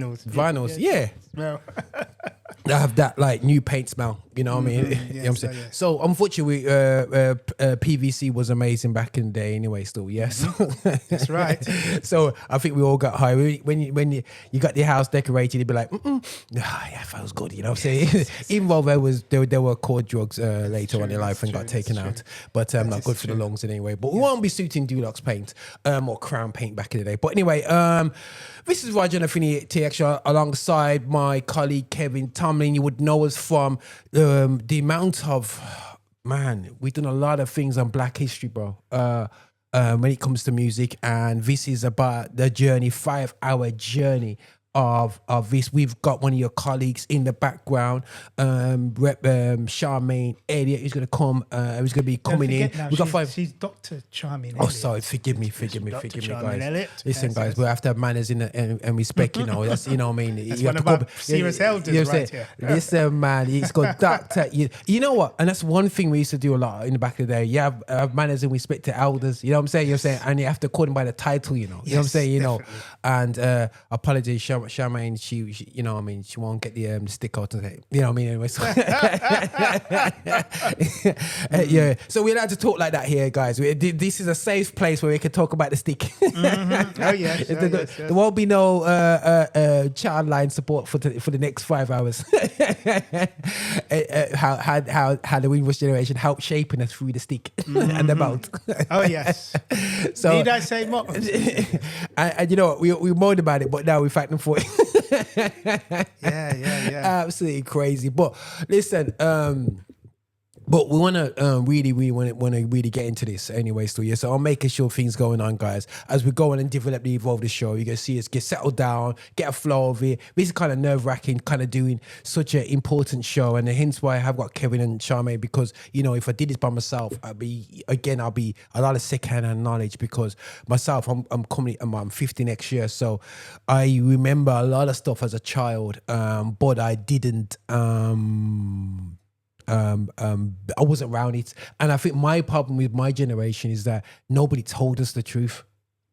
Vinyls, yeah. Smell. I have that like new paint smell, you know what I mean? You know what I'm saying? So unfortunately, PVC was amazing back in the day anyway, still, yes. That's right. So I think we all got high. When you got your house decorated, you'd be like, yeah, feels good, you know what I'm saying? Even though there were core drugs later on in life and got taken out, but not good for the lungs anyway. But we won't be suiting Dulux paint or Crown paint back in the day. But anyway, this is Roger and Affinity Xtra alongside my colleague Kevin Tomlin. You would know us from the amount of, man, we've done a lot of things on Black History, bro. When it comes to music, and this is about the journey, 5-hour journey of this. We've got one of your colleagues in the background, Charmin Elliott, who's going to come. Who's going to be coming in. Now, We've got 5. She's Dr. Charmin Oh, Elliott. sorry, forgive me, Charmin guys. Elliott. Listen, guys, we have to have manners and respect, you know. That's, you know what I mean. That's you one have of to our serious elders right here. Listen, man, he's got doctor. You know what? And that's one thing we used to do a lot in the back of the day. You have manners and respect to elders. You know what I'm saying? You're saying, and you have to call them by the title. You know. You know what I'm saying? You know. And apologies, Charmaine. She, you know what I mean. She won't get the stick out and say, you know what I mean. Anyway, so yeah. So we're allowed to talk like that here, guys. This is a safe place where we can talk about the stick. Mm-hmm. Oh yes. There won't be no child line support for the next 5 hours. How the Windrush generation helped shaping us through the stick and the belt. Oh yes. So need I say more? and you know what, we moaned about it, but now we fighting for it. Yeah. Absolutely crazy. But listen, but we want to really get into this anyway. Still, yeah. So I'm making sure things going on, guys, as we go on and evolve the show. You're gonna see us get settled down, get a flow of it. This is kind of nerve wracking, kind of doing such an important show, and hence why I have got Kevin and Charmaine, because you know if I did this by myself, I'll be a lot of second-hand knowledge, because myself, I'm 50 next year, so I remember a lot of stuff as a child, but I didn't. I wasn't around it, and I think my problem with my generation is that nobody told us the truth.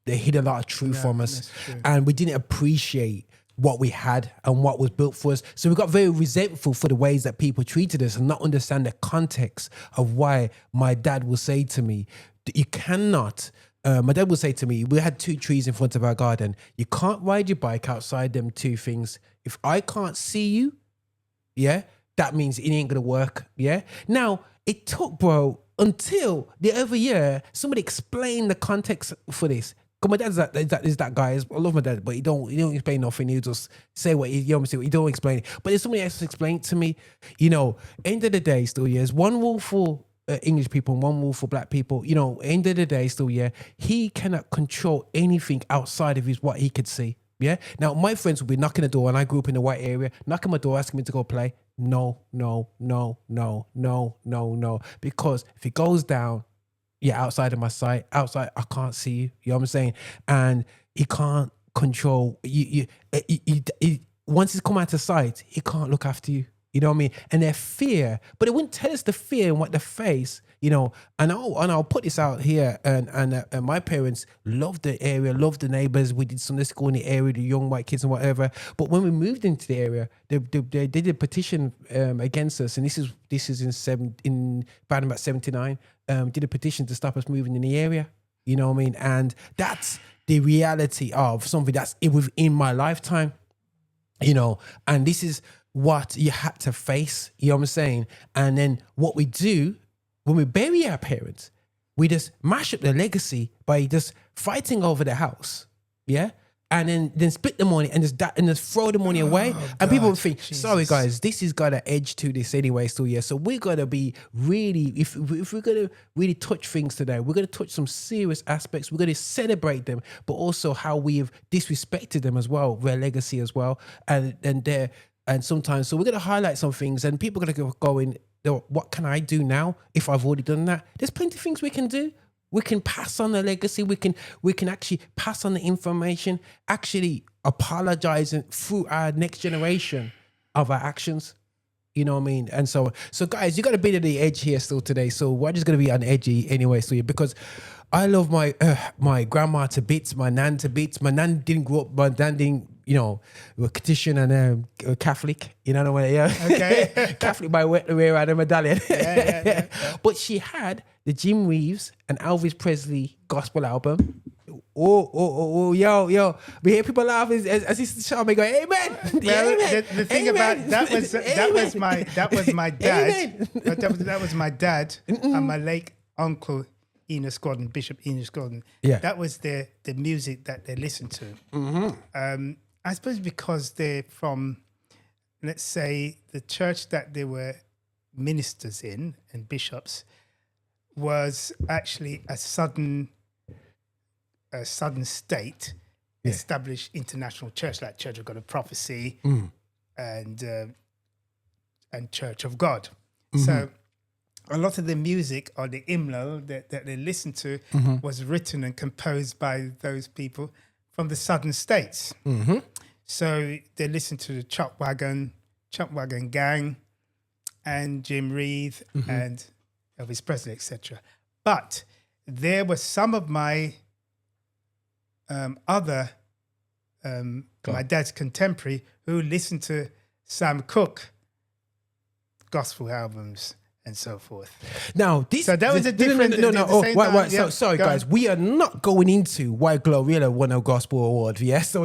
They hid a lot of truth from us, and we didn't appreciate what we had and what was built for us. So we got very resentful for the ways that people treated us and not understand the context of why my dad will say to me, you cannot. My dad would say to me, we had 2 trees in front of our garden. You can't ride your bike outside them 2 things. If I can't see you, yeah, that means it ain't gonna work, yeah? Now, it took, bro, until the other year, somebody explained the context for this. Because my dad's is that guy. I love my dad, but he don't explain nothing. He just say what he, you know what I'm saying? He don't explain it. But there's somebody else to explain it to me. You know, end of the day, still, yeah, there's one rule for English people and one rule for black people. You know, end of the day, still, yeah, he cannot control anything outside of what he could see. Yeah. Now, my friends will be knocking the door, and I grew up in the white area, knocking my door, asking me to go play. No. Because if it goes down, you're outside of my sight. Outside, I can't see you. You know what I'm saying? And he can't control you. Once he's come out of sight, he can't look after you. You know what I mean? And their fear, but it wouldn't tell us the fear and what they face. You know, and I'll put this out here. And my parents loved the area, loved the neighbors. We did Sunday school in the area, the young white kids and whatever. But when we moved into the area, they did a petition against us, and this is in about 79. Did a petition to stop us moving in the area. You know what I mean? And that's the reality of something that's within my lifetime. You know, and this is what you had to face. You know what I'm saying? And then what we do, when we bury our parents, we just mash up the legacy by just fighting over the house, yeah, and then split the money and just throw the money away. And people would think, Jesus. Sorry guys, this has got an edge to this anyway, still, yeah. So we're gonna be really, if we're gonna really touch things today, we're gonna touch some serious aspects. We're gonna celebrate them, but also how we have disrespected them as well, their legacy as well, and sometimes. So we're gonna highlight some things, and people are gonna go in. What can I do now if I've already done that? There's plenty of things we can do. We can pass on the legacy. We can actually pass on the information, actually apologizing through our next generation of our actions. You know what I mean? And so guys, you got a bit of the edge here still today. So we're just gonna be on edgy anyway. So because I love my my grandma to bits, my nan to bits. My nan didn't grow up. My nan didn't, were Christian and Catholic. You know what I mean? Yeah. Okay. Catholic by way around the medallion. Yeah. But she had the Jim Reeves and Elvis Presley gospel album. Oh, yo. We hear people laugh as Sister Charmin go, amen. Well, Amen. the thing Amen. about that was my dad. That was my dad and my late uncle Enos Gordon, Bishop Enos Gordon. Yeah. That was the music that they listened to. I suppose because they're from, let's say, the church that they were ministers in and bishops was actually a sudden state established international church like Church of God of Prophecy and Church of God. So a lot of the music or the hymnal that they listened to was written and composed by those people from the southern states. So they listened to the Chop Wagon Gang and Jim Reeve and Elvis Presley, etc. But there were some of my my dad's contemporary who listened to Sam Cooke gospel albums and so forth. Now, So that was a different. No. Sorry, guys. We are not going into why Glorilla won a gospel award. Yes. So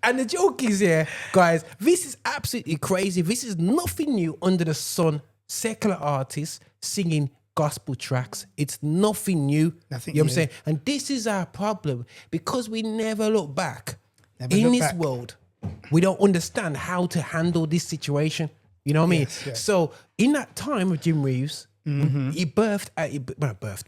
and the joke is here, guys. This is absolutely crazy. This is nothing new under the sun. Secular artists singing gospel tracks. It's nothing new. Nothing you know new. what I'm saying? And this is our problem because we never look back. Never In look this back. world, we don't understand how to handle this situation. You know what I mean? Yes. So in that time of Jim Reeves, he birthed,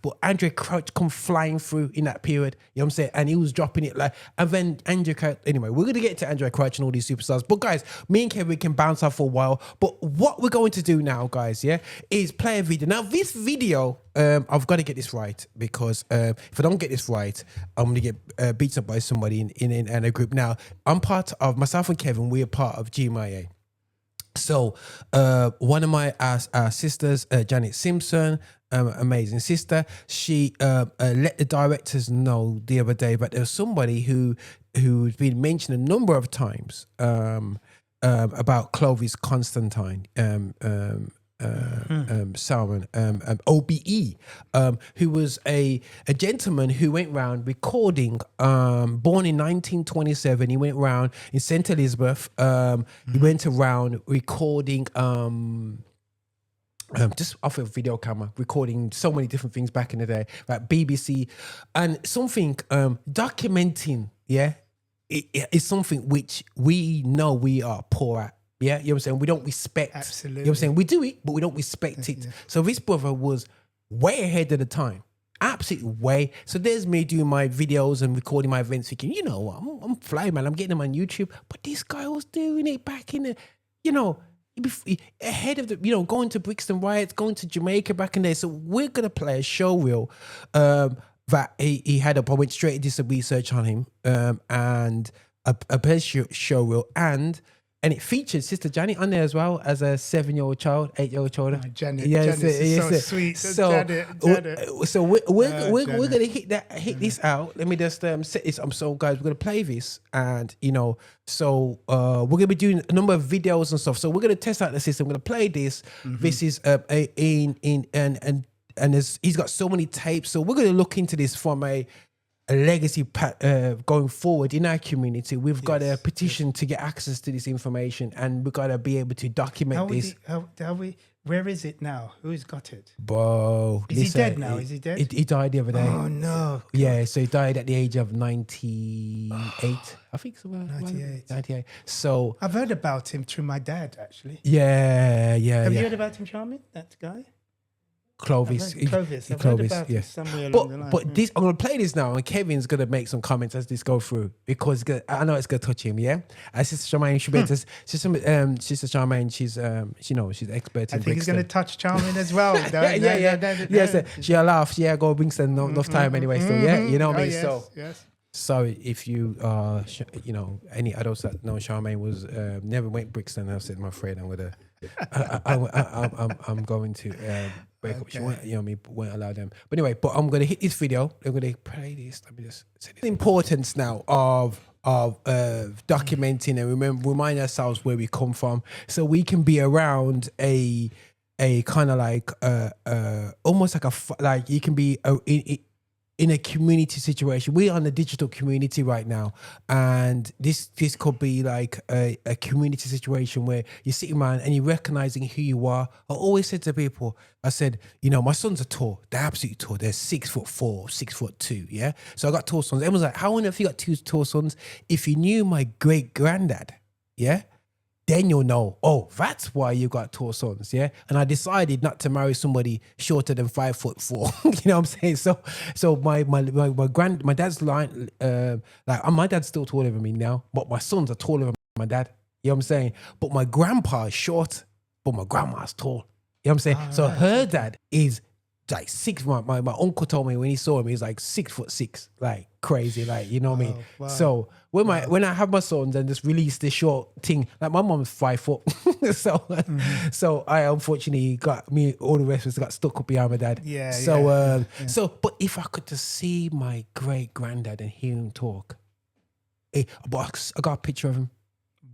but Andre Crouch come flying through in that period. You know what I'm saying? And he was dropping it and then Andre Crouch, anyway, we're going to get to Andre Crouch and all these superstars. But guys, me and Kevin can bounce off for a while. But what we're going to do now, guys, is play a video. Now, this video, I've got to get this right because if I don't get this right, I'm going to get beaten up by somebody in a group. Now, I'm part of, myself and Kevin, we're part of GMIA. So one of my sisters, Janet Simpson, amazing sister, she let the directors know the other day, but there was somebody who's been mentioned a number of times about Clovis Constantine, Salmon, OBE, who was a gentleman who went around recording, born in 1927. He went around in St. Elizabeth. He went around recording, just off a video camera, recording so many different things back in the day, like BBC, and something documenting, it's something which we know we are poor at. Yeah, you know what I'm saying? We don't respect. Absolutely. You know what I'm saying? We do it, but we don't respect it. So this brother was way ahead of the time. Absolutely way. So there's me doing my videos and recording my events thinking, you know what, I'm flying, man. I'm getting them on YouTube. But this guy was doing it back in the, ahead of the, going to Brixton Riots, going to Jamaica back in there. So we're going to play a show reel that he had up. I went straight into some research on him and a best show reel and it featured Sister Janet on there as well as a 7-year-old child, 8-year-old child. Oh, Janet is so sweet. So we're gonna hit this out. Let me just set this up. So guys, we're gonna play this, and so we're gonna be doing a number of videos and stuff. So we're gonna test out the system. We're gonna play this. This is he's got so many tapes. So we're gonna look into this from a legacy going forward in our community. We've got a petition to get access to this information, and we've got to be able to document this. Where is it now? Who's got it? Bro, is he dead now? Is he dead? He died the other day. Oh no! God. Yeah, so he died at the age of 98. I think so. 98. So I've heard about him through my dad, actually. Yeah. Have you heard about him, Charmin? That guy? Clovis. I've heard about him somewhere along the line. But this, I'm going to play this now, and Kevin's going to make some comments as this go through because I know it's going to touch him. Yeah, Sister Charmaine, Sister Charmaine, she's expert in. I think he's going to touch Charmin as well. Yeah. She'll laugh. Go Brixton enough time anyway. So you know what I mean. Yes. sorry if you you know, any adults that know Charmaine was never went Brixton. I said, I'm afraid I'm gonna, I'm going to break up. She won't, you know, me won't allow them. But anyway, but I'm gonna hit this video. I'm gonna play this. Let me just say this. The importance now of documenting and remind ourselves where we come from, so we can be around a kind of like almost like like you can be in a community situation. We're on a digital community right now, and this could be like a community situation where you're sitting around and you're recognizing who you are. I always said to people, I said, you know, my sons are tall. They're absolutely tall. They're 6'4", 6'2", yeah? So I got tall sons. Everyone's like, how on earth you got two tall sons? If you knew my great granddad, yeah, then you'll know, oh, that's why you got tall sons, yeah? And I decided not to marry somebody shorter than 5'4". You know what I'm saying? So my dad's line, like my dad's still taller than me now, but my sons are taller than my dad. You know what I'm saying? But my grandpa is short, but my grandma's tall. You know what I'm saying? So her dad is like my uncle told me when he saw him, he's like 6'6", like crazy, like, you know what I mean? Wow. So when I have my sons and just release this short thing, like my mom's 5 foot. So I unfortunately got me, all the rest of us got stuck up behind my dad. So but if I could just see my great granddad and hear him talk, but I got a picture of him.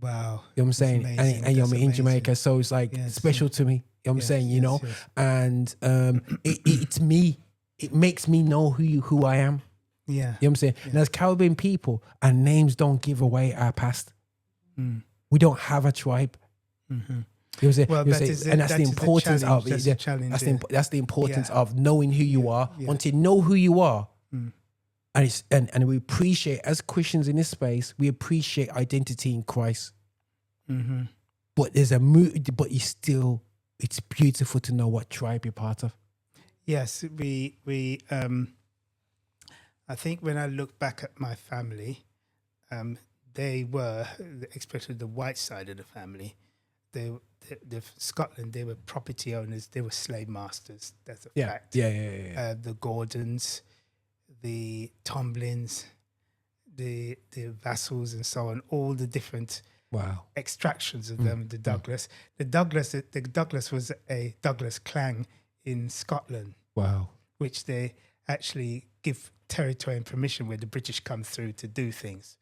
Wow. You know what I'm saying? And you're in Jamaica, so it's like special to me. You know what I'm saying? You know? And it's me. It makes me know who I am. Yeah. You know what I'm saying? And as Caribbean people, our names don't give away our past. We don't have a tribe. You know what I'm saying? Well, and that's the importance of it. That's the importance of knowing who you are. Once you know who you are, and we appreciate, as Christians in this space, we appreciate identity in Christ. But there's but you still, it's beautiful to know what tribe you're part of. Yes, we I think when I look back at my family, they were, especially the white side of the family, the Scotland, they were property owners, they were slave masters. That's a fact. The Gordons, the Tomlins, the vassals, and so on, all the different extractions of them. The Douglas was a Douglas clan in Scotland. Wow. Which they actually give territory and permission where the British come through to do things.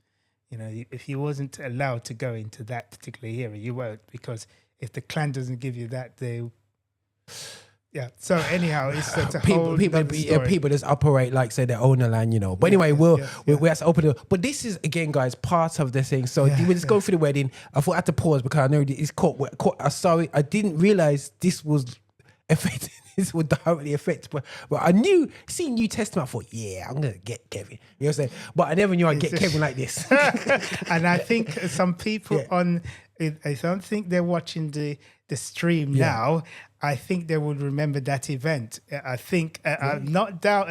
You know, if you wasn't allowed to go into that particular area, you won't, because if the clan doesn't give you that, they... Yeah. So anyhow, it's a whole people just operate like, say, they own the land, you know. But anyway, we have to open it. But this is, again, guys, part of the thing. So we just go through the wedding. I thought I had to pause because I know it's caught. Sorry, I didn't realize this was affecting. This would directly affect. But I knew, seeing New Testament, I thought, yeah, I'm gonna get Kevin. You know what I'm saying? But I never knew I'd get Kevin like this. And I think some people I don't think they're watching the stream now. I think they would remember that event. I think, no doubt,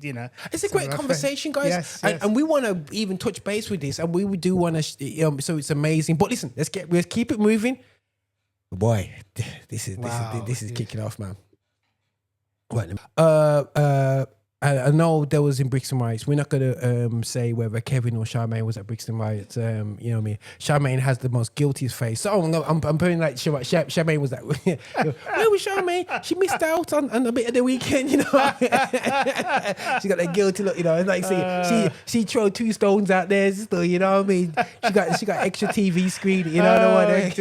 you know. It's a great conversation, guys. Yes. And we want to even touch base with this, and we do want to, so it's amazing. But listen, let's keep it moving. Boy, this is kicking off, man. Right. I know there was in Brixton Riots. We're not gonna say whether Kevin or Charmaine was at Brixton Riots. You know what I mean? Charmaine has the most guiltiest face. So I'm putting like Charmaine was that. Where was Charmaine? She missed out on a bit of the weekend. You know, she got that guilty look. You know, like she threw 2 stones out there. Still, you know what I mean? She got extra TV screen. You know what I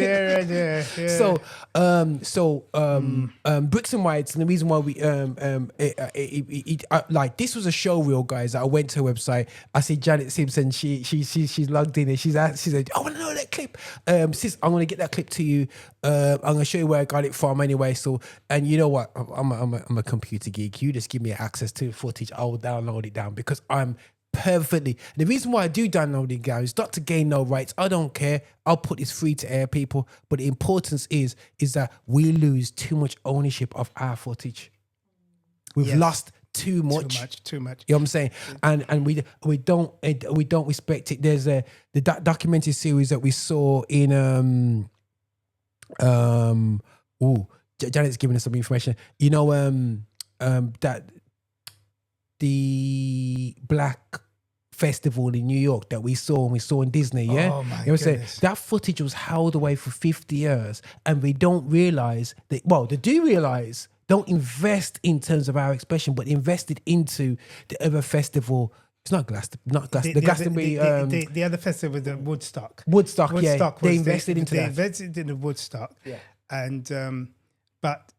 mean? So Brixton Riots, and the reason why we like, this was a show reel, guys. I went to her website. I see Janet Simpson. She's logged in and she said, I want to know that clip. Sis, I'm gonna get that clip to you. I'm gonna show you where I got it from anyway. So, and you know what? I'm a computer geek. You just give me access to footage. I will download it down because I'm perfectly. The reason why I do download it, guys, is not to gain no rights. I don't care. I'll put this free to air, people. But the importance is that we lose too much ownership of our footage. We've lost too much. Too much. You know what I'm saying? And we don't respect it. There's the documentary series that we saw in Janet's giving us some information. You know, that the black festival in New York that we saw in Disney. Yeah, Oh, my you know what I'm saying? goodness. That footage was held away for 50 years, and we don't realize that. Well, they do realize. Don't invest in terms of our expression, but invest it into the other festival. It's not Glastonbury. The Glastonbury. The other festival was the Woodstock. Woodstock, yeah. Woodstock They was invested into they that. invested in the Woodstock. Yeah. And but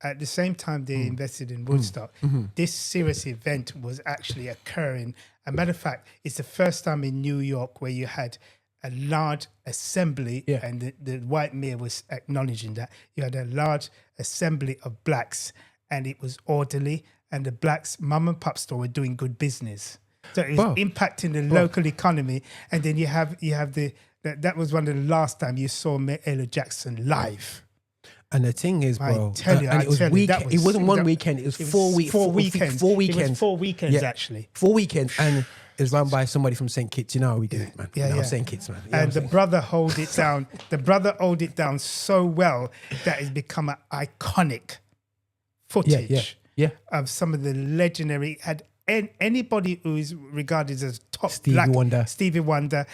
at the same time they invested in Woodstock, this serious event was actually occurring. As a matter of fact, it's the first time in New York where you had a large assembly, Yeah. and the white mayor was acknowledging that. You had a large assembly of blacks, and it was orderly, and the blacks' mum and pop store were doing good business. So it was Wow. impacting the local economy. And then you have that was one of the last time you saw Mahalia Jackson live. And the thing is, bro, tell you, and I it was tell you, weekend. that It wasn't one that- weekend. It was it was 4 weeks. 4 weekends. 4 It weekends. was 4 weekends, Yeah. actually. 4 weekends, and it was run by somebody from St. Kitts. You know how we do it, man. Yeah, you know, yeah. St. Kitts, man. You know And what the I'm saying? brother hold it down. The brother hold it down so well that it's become an iconic footage yeah. of some of the legendary. Had anybody who is regarded as top Stevie black, Wonder. Stevie Wonder,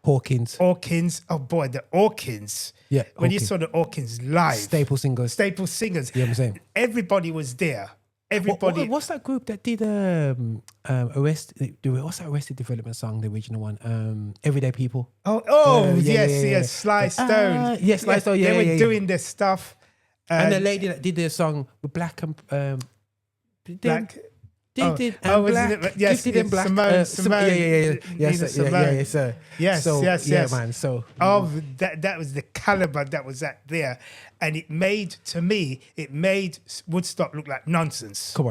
Hawkins, Hawkins. Oh boy, the Hawkins. Yeah, when you Hawkins. saw the Hawkins live, staple singers. staple singers. You know what I'm saying? Everybody was there. Everybody. What's that group that did Arrested? What's that Arrested Development song? The original one. Everyday People. Yes. Sly Stone. yes, Sly Stone. Yeah, they were yeah. doing this stuff. And the lady that did the song with Black and Black. They Oh, did. oh, And was Black. it- yes, Gifted and it's Black. Simone, Yeah. Nina Simone. Sir. Yes, So, yes, yeah, yes. man. So, Of that was the caliber that was at there, and it made Woodstock look like nonsense. come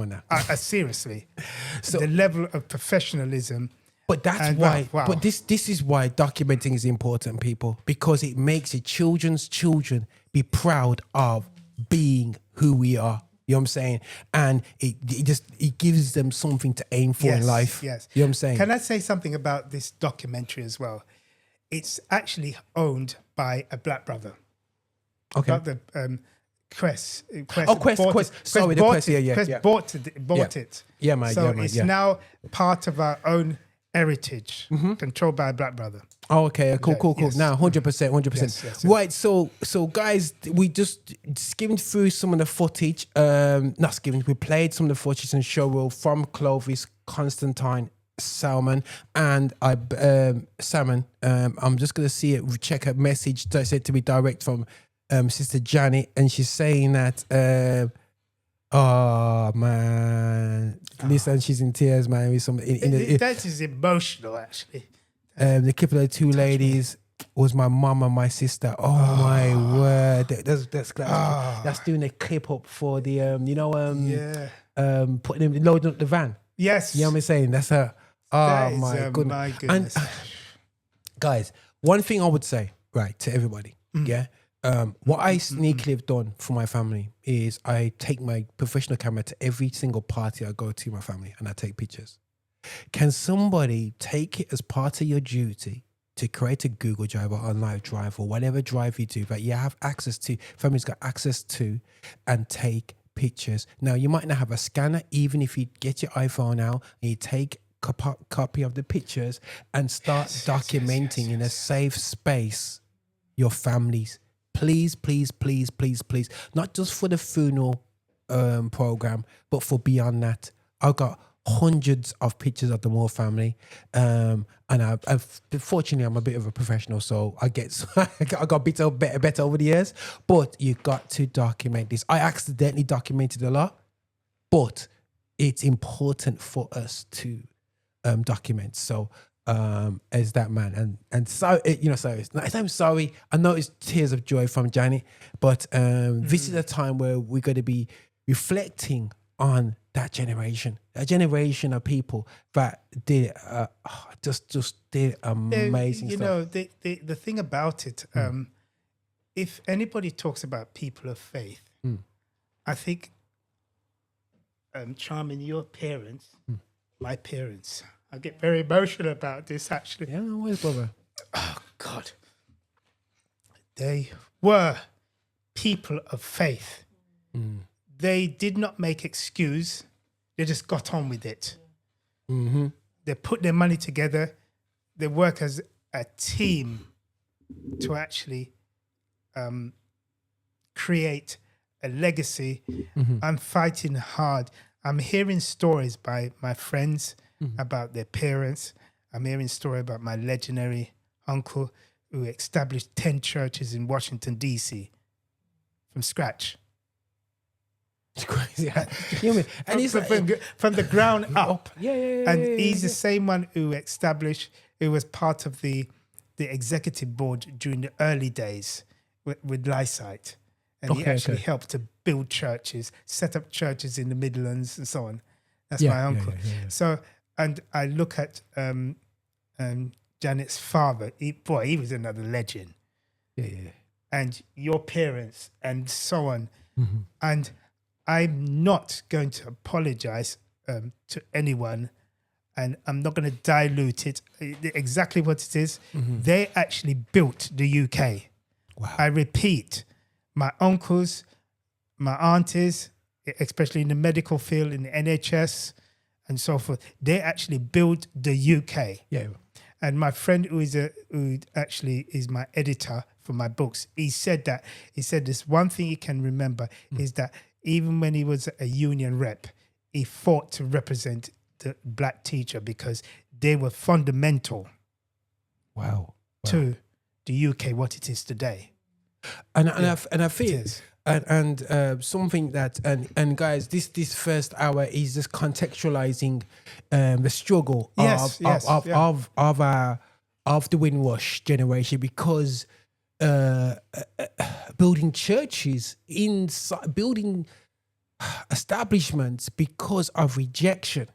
on now. Seriously, So- the level of professionalism. But that's And why. wow. But this is why documenting is important, people, because it makes your children's children be proud of being who we are. You know what I'm saying? And it gives them something to aim for in life. Yes. You know what I'm saying? Can I say something about this documentary as well? It's actually owned by a black brother. Okay. Not the Quest. Quest. Sorry, the Quest. Yeah. Quest bought it. Yeah, man. So Yeah, man. it's Yeah. now part of our own heritage, controlled by a black brother. Oh, okay. Cool. Yes. Now, 100%. Yes. Right. So guys, we just skimmed through some of the footage. Not skimmed. We played some of the footage and show reel from Clovis, Constantine, Salmon, and Salmon. I'm just gonna see it. Check a message that said to me direct from Sister Janet, and she's saying that. Oh man! Listen, she's in tears, man. With some That is emotional, actually. the clip of the two ladies was my mum and my sister. Oh my word! That's doing a clip up for the putting him loading up the van. Yes. You know what I'm saying? That's her. Oh That is, my goodness! my goodness. And guys, one thing I would say, right, to everybody, yeah. What I sneakily have done for my family is I take my professional camera to every single party I go to my family and I take pictures. Can somebody take it as part of your duty to create a Google Drive or OneDrive Drive or whatever drive you do that you have access to, family's got access to, and take pictures? Now, you might not have a scanner, even if you get your iPhone out and you take a copy of the pictures and start documenting in a safe space your families. Please. Not just for the funeral program, but for beyond that. I've got hundreds of pictures of the Moore family. And fortunately, I'm a bit of a professional, so I got a bit better over the years. But you got to document this. I accidentally documented a lot, but it's important for us to document. So as that man, and so I'm sorry. I know it's tears of joy from Janet, but this is a time where we're going to be reflecting on that generation of people that did just did amazing you stuff. know, the thing about it, if anybody talks about people of faith, I think Charmin, your parents, my parents, I get very emotional about this, actually. Yeah, always, brother. Oh, God. They were people of faith. They did not make excuse. They just got on with it. they put their money together. They work as a team to actually create a legacy. I'm fighting hard. I'm hearing stories by my friends about their parents. I'm hearing stories about my legendary uncle who established 10 churches in Washington, D.C. from scratch. It's crazy. You know what I mean? And from the ground up. Yeah. And he's the same one who was part of the executive board during the early days with Lysight. And he actually helped to build churches, set up churches in the Midlands and so on. That's my uncle. Yeah. So, and I look at Janet's father. He was another legend. Yeah. And your parents and so on. And I'm not going to apologize to anyone, and I'm not going to dilute it. Exactly what it is. They actually built the UK. Wow. I repeat, my uncles, my aunties, especially in the medical field, in the NHS and so forth, they actually built the UK. Yeah. And my friend who actually is my editor for my books, he said this one thing you can remember is that even when he was a union rep, he fought to represent the black teacher because they were fundamental to the UK, what it is today. And I feel something that and guys, this first hour is just contextualizing the struggle of the Windrush generation, because building churches, building establishments because of rejection.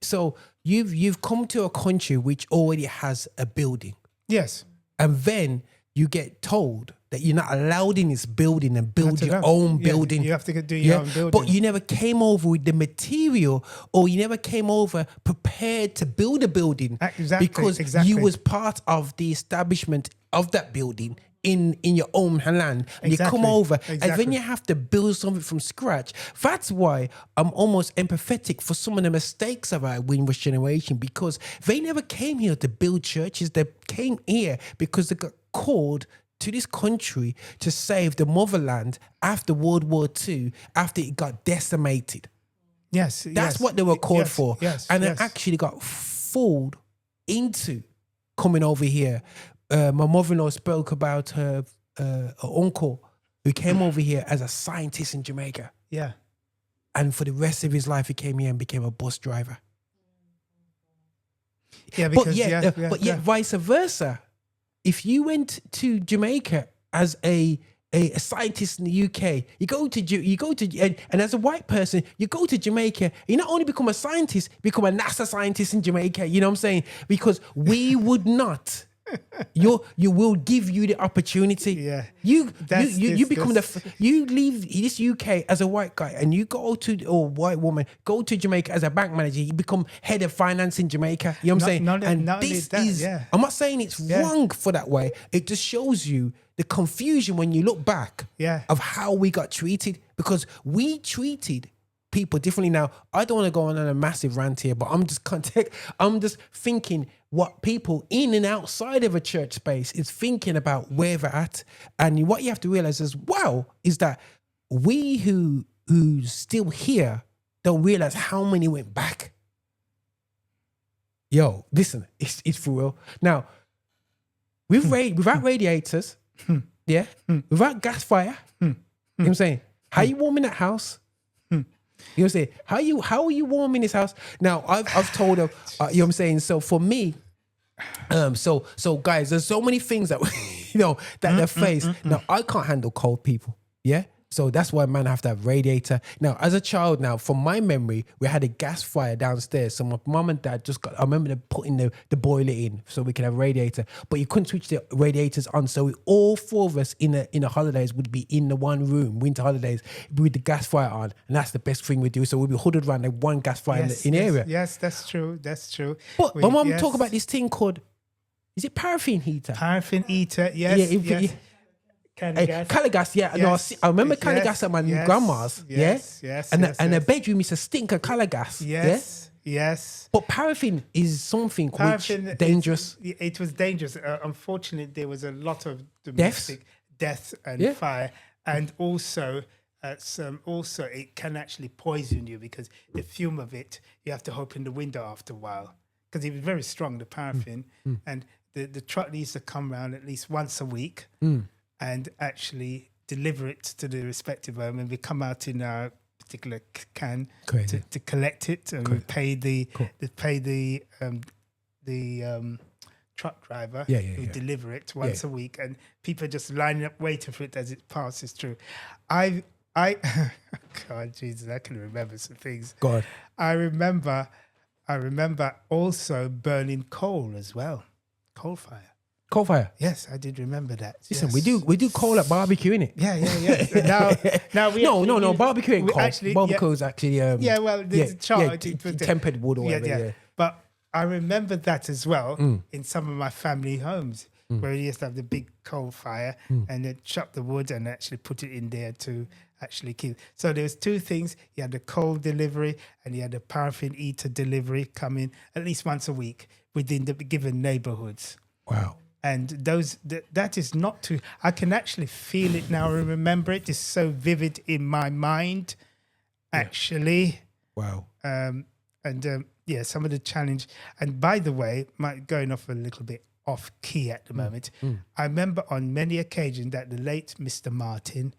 So you've come to a country which already has a building. Yes. And then you get told that you're not allowed in this building and build your own building. You have to do your own building. But you never came over with the material, or you never came over prepared to build a building. Exactly. Because you was part of the establishment of that building in your own land. And you come over and then you have to build something from scratch. That's why I'm almost empathetic for some of the mistakes of our Windrush generation, because they never came here to build churches. They came here because they got called to this country to save the motherland after World War II, after it got decimated. Yes. That's what they were called for. And they actually got fooled into coming over here. My mother-in-law spoke about her uncle who came over here as a scientist in Jamaica. Yeah. And for the rest of his life, he came here and became a bus driver. Yeah, because, but vice versa. If you went to Jamaica as a scientist in the UK, you go to and as a white person, you go to Jamaica, you not only become a scientist, become a NASA scientist in Jamaica. You know what I'm saying? Because we would not. You will give you the opportunity. Yeah. You leave this UK as a white guy and you go to, or white woman, go to Jamaica as a bank manager, you become head of finance in Jamaica. You know what I'm saying? I'm not saying it's wrong for that way. It just shows you the confusion when you look back of how we got treated, because we treated people differently. Now, I don't want to go on a massive rant here, but I'm just thinking what people in and outside of a church space is thinking about where they're at. And what you have to realize as well is that we who still here don't realize how many went back. Yo, listen, it's for real. Now, without radiators, without gas fire, you know what I'm saying? How you warming that house? You know what I'm saying? How are you warm in this house? Now, I've told them, you know what I'm saying? So for me, so guys, there's so many things that, that they face. Now, I can't handle cold people. Yeah. So that's why man have to have radiator. Now, as a child, from my memory, we had a gas fire downstairs. So my mum and dad I remember them putting the boiler in so we could have radiator, but you couldn't switch the radiators on. So all four of us in the holidays would be in the one room, winter holidays, with the gas fire on. And that's the best thing we do. So we'd be hooded around like one gas fire in the area. Yes, that's true. That's true. But my mum talk about this thing called, is it paraffin heater? Paraffin heater, yes. Caligas, yeah. Yes. No, I remember Caligas at my grandma's. Yes. And the bedroom is a stink of Caligas. Yes. But paraffin is something which dangerous. It was dangerous. Unfortunately, there was a lot of domestic death and fire, and also also it can actually poison you because the fume of it, you have to open the window after a while because it was very strong, the paraffin, and the truck needs to come around at least once a week and actually deliver it to the respective home, and we come out in our particular can to collect it, and we pay the truck driver who deliver it once a week, and people are just lining up waiting for it as it passes through. I God, Jesus, I can remember some things. God, I remember also burning coal as well, coal fire. Coal fire. Yes, I did remember that. Listen, yes. we do coal at barbecue, innit? Yeah. Now we no barbecue ain't coal. Actually, barbecue is actually tempered wood or whatever. Yeah. But I remember that as well in some of my family homes where we used to have the big coal fire and then chop the wood and actually put it in there to actually keep. So there was two things. You had the coal delivery and you had the paraffin eater delivery coming at least once a week within the given neighborhoods. Wow. And that is not too. I can actually feel it now and remember it. It's so vivid in my mind, actually. Wow. Some of the challenge. And by the way, going off a little bit off key at the moment, I remember on many occasions that the late Mr. Martin,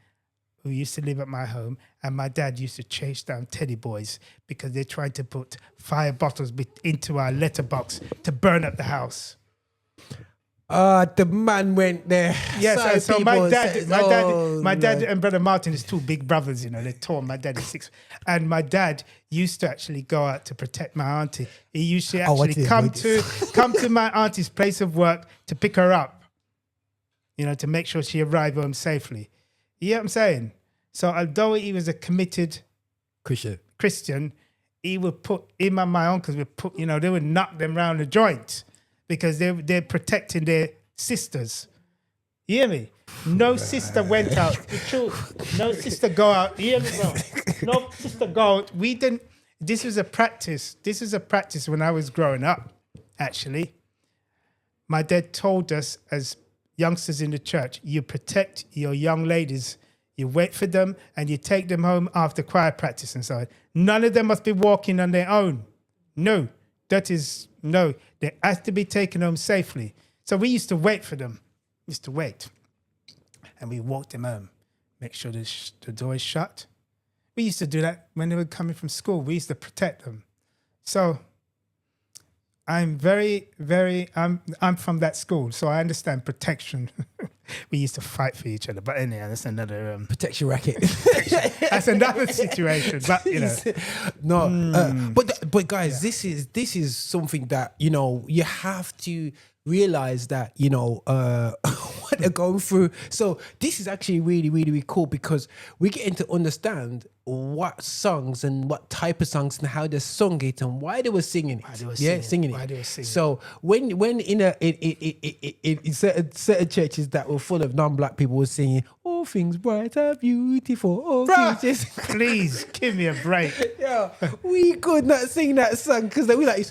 who used to live at my home, and my dad used to chase down teddy boys because they tried to put fire bottles into our letterbox to burn up the house. The man went there. Yes, so my dad and brother Martin is two big brothers, they're tall. My dad is 6. And my dad used to actually go out to protect my auntie. He used to actually come to my auntie's place of work to pick her up, to make sure she arrived home safely. You know what I'm saying? So although he was a committed Christian, he would put him and my uncles would put, they would knock them round the joint. Because they're protecting their sisters. You hear me? No sister went out. The truth. No sister go out. You hear me, bro? No sister go out. We didn't. This was a practice. This is a practice when I was growing up, actually. My dad told us as youngsters in the church, you protect your young ladies. You wait for them and you take them home after choir practice and so on. None of them must be walking on their own. No. No, they have to be taken home safely. So we used to wait for them. We used to wait. And we walked them home. Make sure the door is shut. We used to do that when they were coming from school. We used to protect them. So I'm I'm from that school, so I understand protection. We used to fight for each other. But anyway, that's another... protection racket. That's another situation. But, No. But guys, this is something that, you have to realize that, what they're going through. So this is actually really, really, really cool because we're getting to understand what songs and what type of songs and how they sung it and why they were singing it. Singing it. So when in certain churches that were full of non-black people were singing, all things bright are beautiful. All things please give me a break. Yeah, we could not sing that song because we like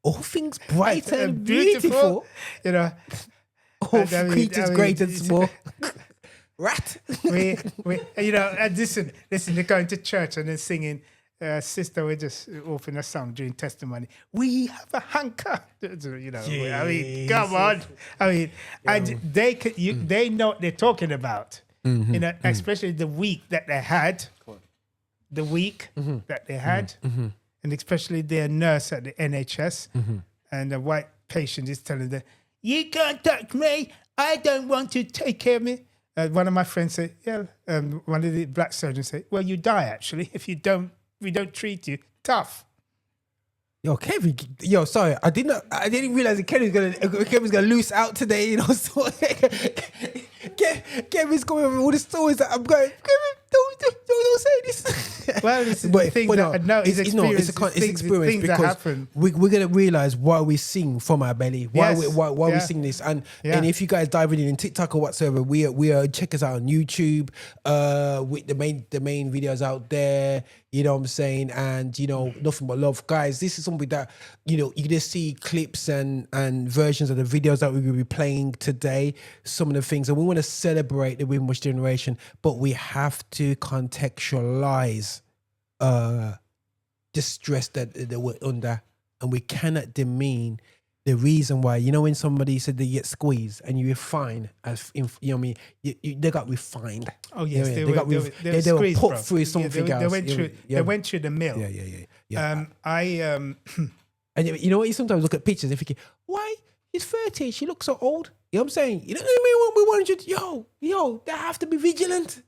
all things bright and beautiful. All creatures great and small. Rat. Listen, they're going to church and they're singing, sister, we're just offering a song during testimony. We have a hanker. Come on. And they know what they're talking about. Especially the week that they had. And especially their nurse at the NHS. And the white patient is telling them, you can't touch me. I don't want to take care of me. One of my friends said, one of the black surgeons said, well, you die actually if we don't treat you tough. Yo, Kevin. Sorry, I didn't realize that Kevin's gonna loose out today. So Kevin's going with all the stories that I'm going. Kevin, don't say this. Well, it's experience because we're gonna realize why we sing from our belly, why we sing this, and if you guys dive in TikTok or whatsoever, we are check us out on YouTube. With the main videos out there. You know what I'm saying? And, you know, nothing but love. Guys, this is something that, you know, you're going to see clips and versions of the videos that we will be playing today, some of the things. And we want to celebrate the Windrush generation, but we have to contextualize the stress that they were under. And we cannot demean the reason why, you know, when somebody said they get squeezed and you refine, as you know what I mean, they got refined. Oh yes, you know, they were squeezed, put bro. through something else. They went through the mill. Yeah. And you know what? You sometimes look at pictures and thinking, why? She's 30. She looks so old. You know what I'm saying? You know what I mean? When we wanted yo, they have to be vigilant.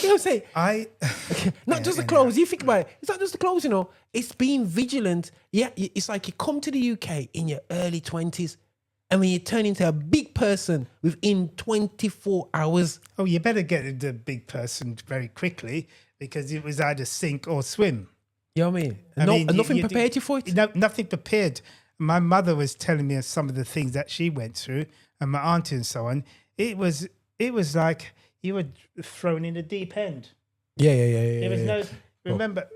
You know what I'm saying? Not just the clothes. You think about it. It's not just the clothes, you know. It's being vigilant. Yeah, it's like you come to the UK in your early 20s, and when you turn into a big person within 24 hours. Oh, you better get the big person very quickly, because it was either sink or swim. You know what I mean? Nothing prepared you for it? No, nothing prepared. My mother was telling me some of the things that she went through, and my auntie and so on. It was like you were thrown in the deep end. Yeah. There was no, remember,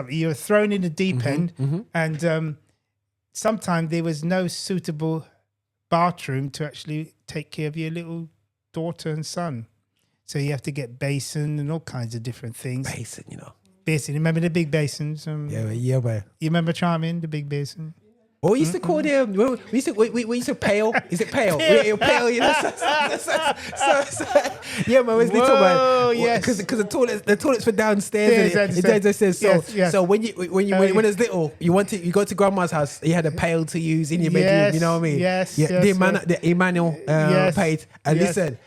you were thrown in the deep end, and sometimes there was no suitable bathroom to actually take care of your little daughter and son. So you have to get basin and all kinds of different things. Basin, you know. Basin, remember the big basins? Yeah, man. You remember Charmin, the big basin? What we used to call them? We used to pale. Is it pale? We're pale, you know. So, yeah, man. It's little man. Whoa, yes. Because the toilets were downstairs. So when it's little, you go to grandma's house. You had a pail to use in your bedroom. Yes, You know what I mean? yes, Yeah. yes, The Emmanuel paid. And yes. listen,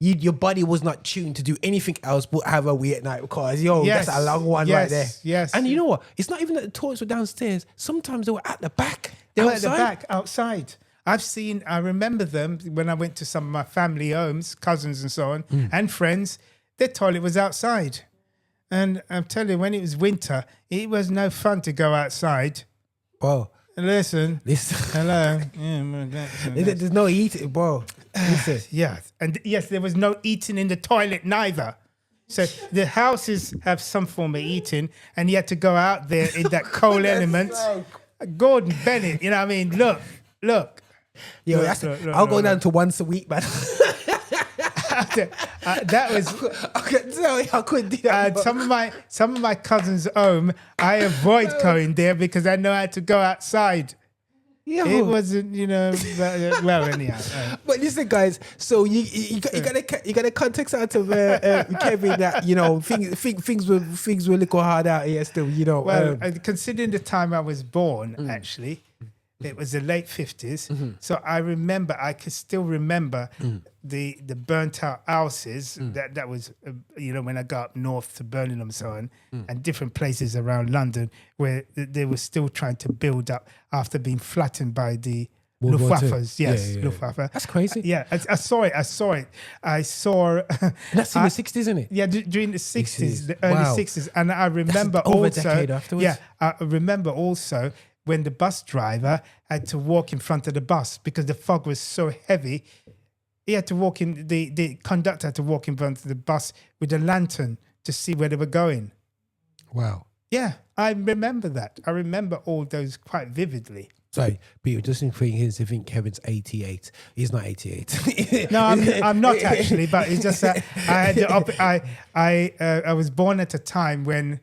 your body was not tuned to do anything else but have a wee at night, because Yes, that's a long one right there. Yes. And you know what? It's not even that the toilets were downstairs. Sometimes they were at the back. They were at the back, outside. I remember them when I went to some of my family homes, cousins and so on, and friends. Their toilet was outside. And I'm telling you, when it was winter, it was no fun to go outside. Bro. Listen. Hello. There's no eating, bro. Listen. Yeah. And yes, there was no eating in the toilet neither. So the houses have some form of eating, and you had to go out there in that cold element. Gordon Bennett, you know what I mean? Look. Yo, I'll go down to once a week, man. That was. I couldn't do that. Some of my cousins' home, I avoid going there because I know I had to go outside. Yo. It wasn't, you know. Well, anyhow. But listen, guys. So you got a context out of Kevin that, you know, things were a little hard out here still. You know. Well, considering the time I was born, actually. It was the late 50s. So I could still remember the burnt out houses. That was, you know, when I got up north to Birmingham and so on, and different places around London where they were still trying to build up after being flattened by the Luftwaffes. Yes, Luftwaffe. That's crazy. Yeah, I saw it. That's in the 60s, isn't it? Yeah, during the 60s, the early 60s. And I remember over a decade afterwards. Yeah, I remember also when the bus driver had to walk in front of the bus because the fog was so heavy. He had to walk in, the conductor had to walk in front of the bus with a lantern to see where they were going. Wow. Yeah, I remember that. I remember all those quite vividly. Sorry, Peter, just in think Kevin's 88. He's not 88. No, I'm not actually, but it's just that I was born at a time when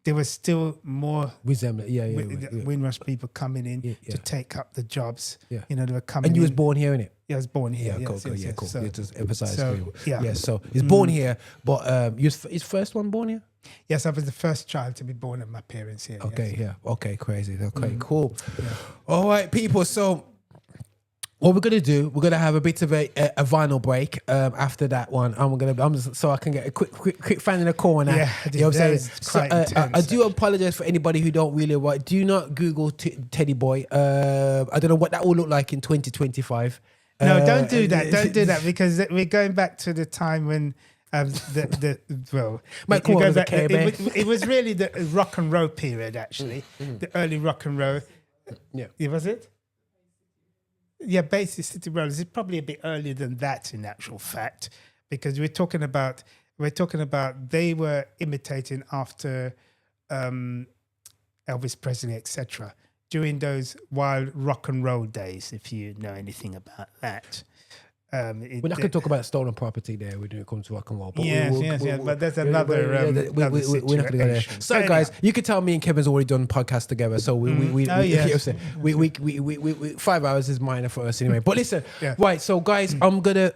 there was still more Windrush people coming in to take up the jobs. Yeah. You know, they were coming. And you was born here, innit? Yeah, I was born here. Yeah, cool. So, just emphasize. So he's Mm. born here, but his first one born here? Yes, I was the first child to be born of my parents here. Okay, yes. Okay, crazy. Okay, cool. Yeah. All right, people. So what we're gonna do, we're gonna have a bit of a vinyl break after that one, and so I can get a quick fan in the corner. Yeah, you know what I'm saying. So, I do apologize for anybody who don't really want. Do not Google Teddy Boy. I don't know what that will look like in 2025. No, don't do that. Don't do that because we're going back to the time when. It was really the rock and roll period, actually. The early rock and roll. Yeah. Was it? Yeah, Bay City Rollers. It's probably a bit earlier than that, in actual fact, because we're talking about we're talking about they were imitating after Elvis Presley, etc. During those wild rock and roll days, if you know anything about that. We're not going to talk about stolen property there when it comes to rock and roll. But Yes, but there's another we're not going to go there. situation. So, But guys, anyhow. you could tell me and Kevin's already done podcasts together. So we 5 hours is minor for us anyway. But listen, right. So, guys, I'm gonna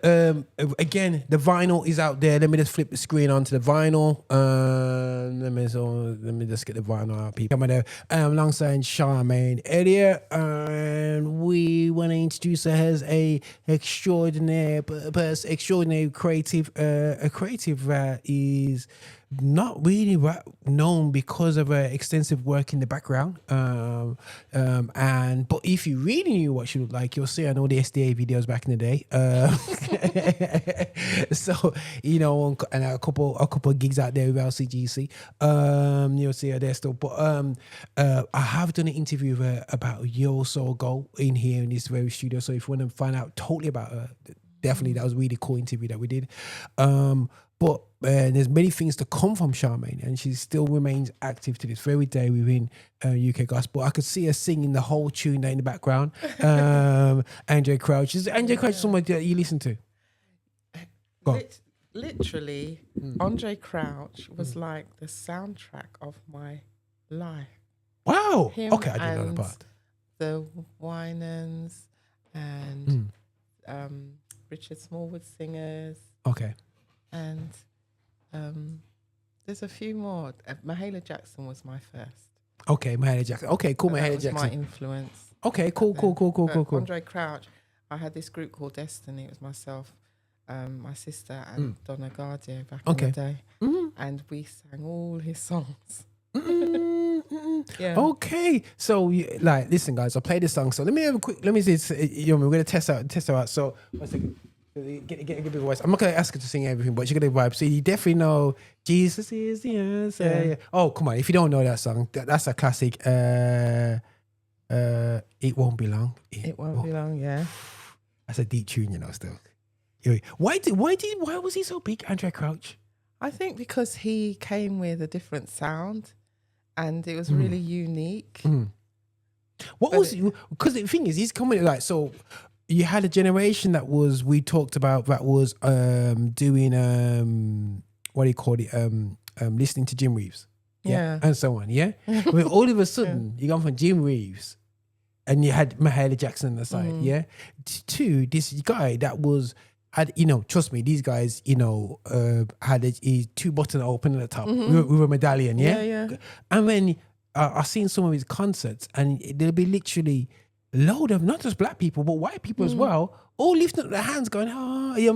again, the vinyl is out there. Let me just flip the screen onto the vinyl. Let me just get the vinyl out, people. Coming there, alongside Charmin Elliott, and we want to introduce her as a extraordinary creative, a creative that is not really known because of her extensive work in the background. But if you really knew what she looked like, you'll see on all the SDA videos back in the day. So you know, and a couple of gigs out there with LCGC. You'll see her there still. But I have done an interview with her about a year or so ago in here in this very studio. So if you want to find out totally about her, definitely that was a really cool interview that we did. But there's many things to come from Charmaine, and she still remains active to this very day within UK gospel. I could see her singing the whole tune there in the background. Andre Crouch. Is Andre Crouch someone that you listen to? Literally, Andre Crouch was like the soundtrack of my life. Wow. Him okay, I didn't know that part. The Winans and Richard Smallwood singers. Okay. And there's a few more. Mahalia Jackson was my first. Okay, Mahalia Jackson. Okay, cool, Mahalia Jackson. Jackson. My influence. Okay, cool. Andre Crouch, I had this group called Destiny. It was myself, my sister, and Donna Gardia back in the day. And we sang all his songs. Yeah. Okay, so listen, guys, I'll play this song. So let me see. We're gonna test her out. So 1 second. Get a big voice. I'm not gonna ask her to sing everything, but you're gonna vibe. So you definitely know Jesus is the answer. Yeah. Oh, come on! If you don't know that song, that's a classic. It won't be long. It won't be long. Yeah. That's a deep tune, you know. Still, why was he so big, Andre Crouch? I think because he came with a different sound, and it was really unique. Because the thing is, he's coming so. You had a generation that was doing what do you call it, listening to Jim Reeves, and so on, But all of a sudden you gone from Jim Reeves, and you had Mahalia Jackson on the side, to this guy that had trust me, these guys had a two button open at the top with a medallion, and then I've seen some of his concerts, and there'll be literally load of not just black people but white people as well, all lifting up their hands going,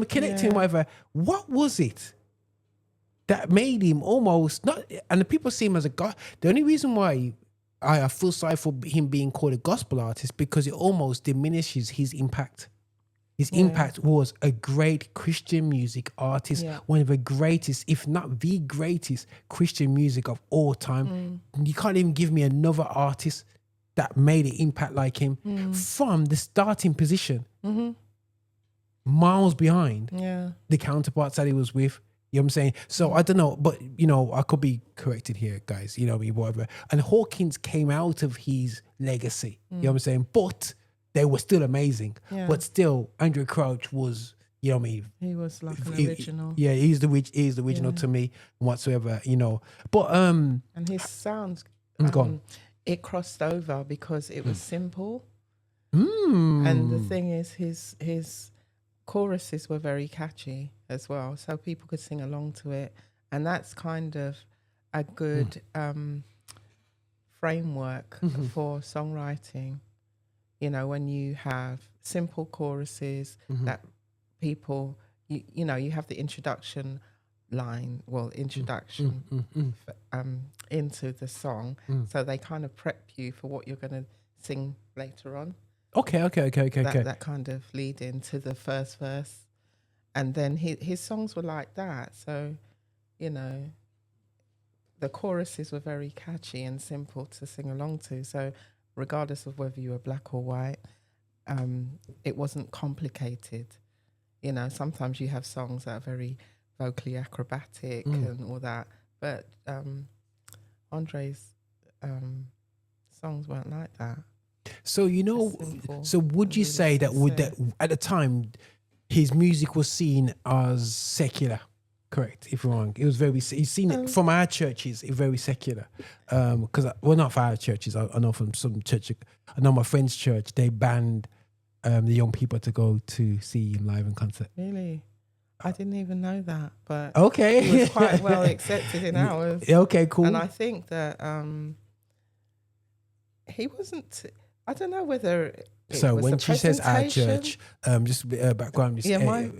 connecting, whatever. What was it that made him almost not, and the people see him as a god? The only reason why I feel sorry for him being called a gospel artist, because it almost diminishes his impact. His impact was a great Christian music artist, one of the greatest, if not the greatest Christian music of all time. You can't even give me another artist that made an impact like him from the starting position, miles behind the counterparts that he was with. You know what I'm saying? So I don't know, but I could be corrected here, guys. Whatever. And Hawkins came out of his legacy. You know what I'm saying? But they were still amazing. Yeah. But still, Andrew Crouch was, He was like an original. He's the original to me whatsoever. But and his sounds gone. It crossed over because it was simple. And the thing is, his choruses were very catchy as well, so people could sing along to it. And that's kind of a good framework for songwriting. When you have simple choruses that people, you have the introduction line, into the song, so they kind of prep you for what you're going to sing later on. Okay. That kind of lead into the first verse, and then his songs were like that. So, the choruses were very catchy and simple to sing along to. So, regardless of whether you were black or white, it wasn't complicated. Sometimes you have songs that are very vocally acrobatic and all that. But Andre's songs weren't like that. So so would you say that at the time his music was seen as secular? Correct, if I'm wrong. It was very. He's seen it from our churches. It's very secular. Because not for our churches. I know from some church. I know my friend's church. They banned the young people to go to see him live in concert. Really, I didn't even know that. But okay, he was quite well accepted in ours. Okay, cool. And I think that he wasn't. I don't know whether. So when she says our church, just a bit of background.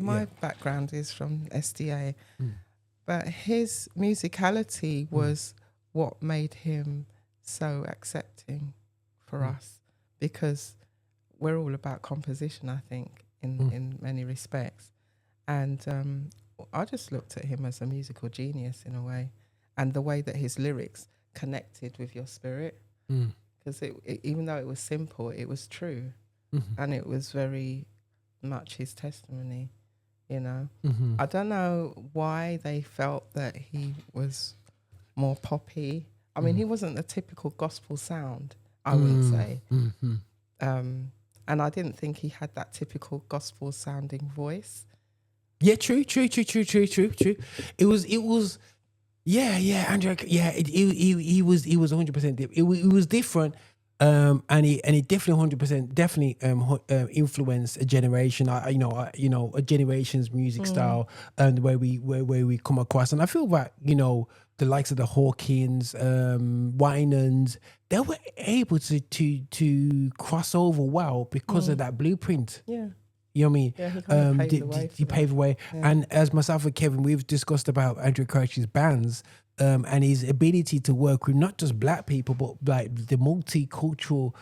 My background is from SDA, but his musicality was what made him so accepting for us, because we're all about composition, I think, in many respects. And I just looked at him as a musical genius in a way, and the way that his lyrics connected with your spirit, because even though it was simple, it was true. And it was very much his testimony, you know. I don't know why they felt that he was more poppy. I mean, he wasn't the typical gospel sound, I would say. And I didn't think he had that typical gospel sounding voice. Yeah, true. It was. Yeah, Andrew. Yeah, he was 100%. It was different. And he definitely 100% influenced a generation. A generation's music style and where we come across. And I feel that the likes of the Hawkins, Winans, they were able to cross over well because of that blueprint. Yeah. You know what I mean? Yeah, he kind of paved the way. Yeah. And as myself and Kevin, we've discussed about Andrew Crouch's bands and his ability to work with not just black people, but like the multicultural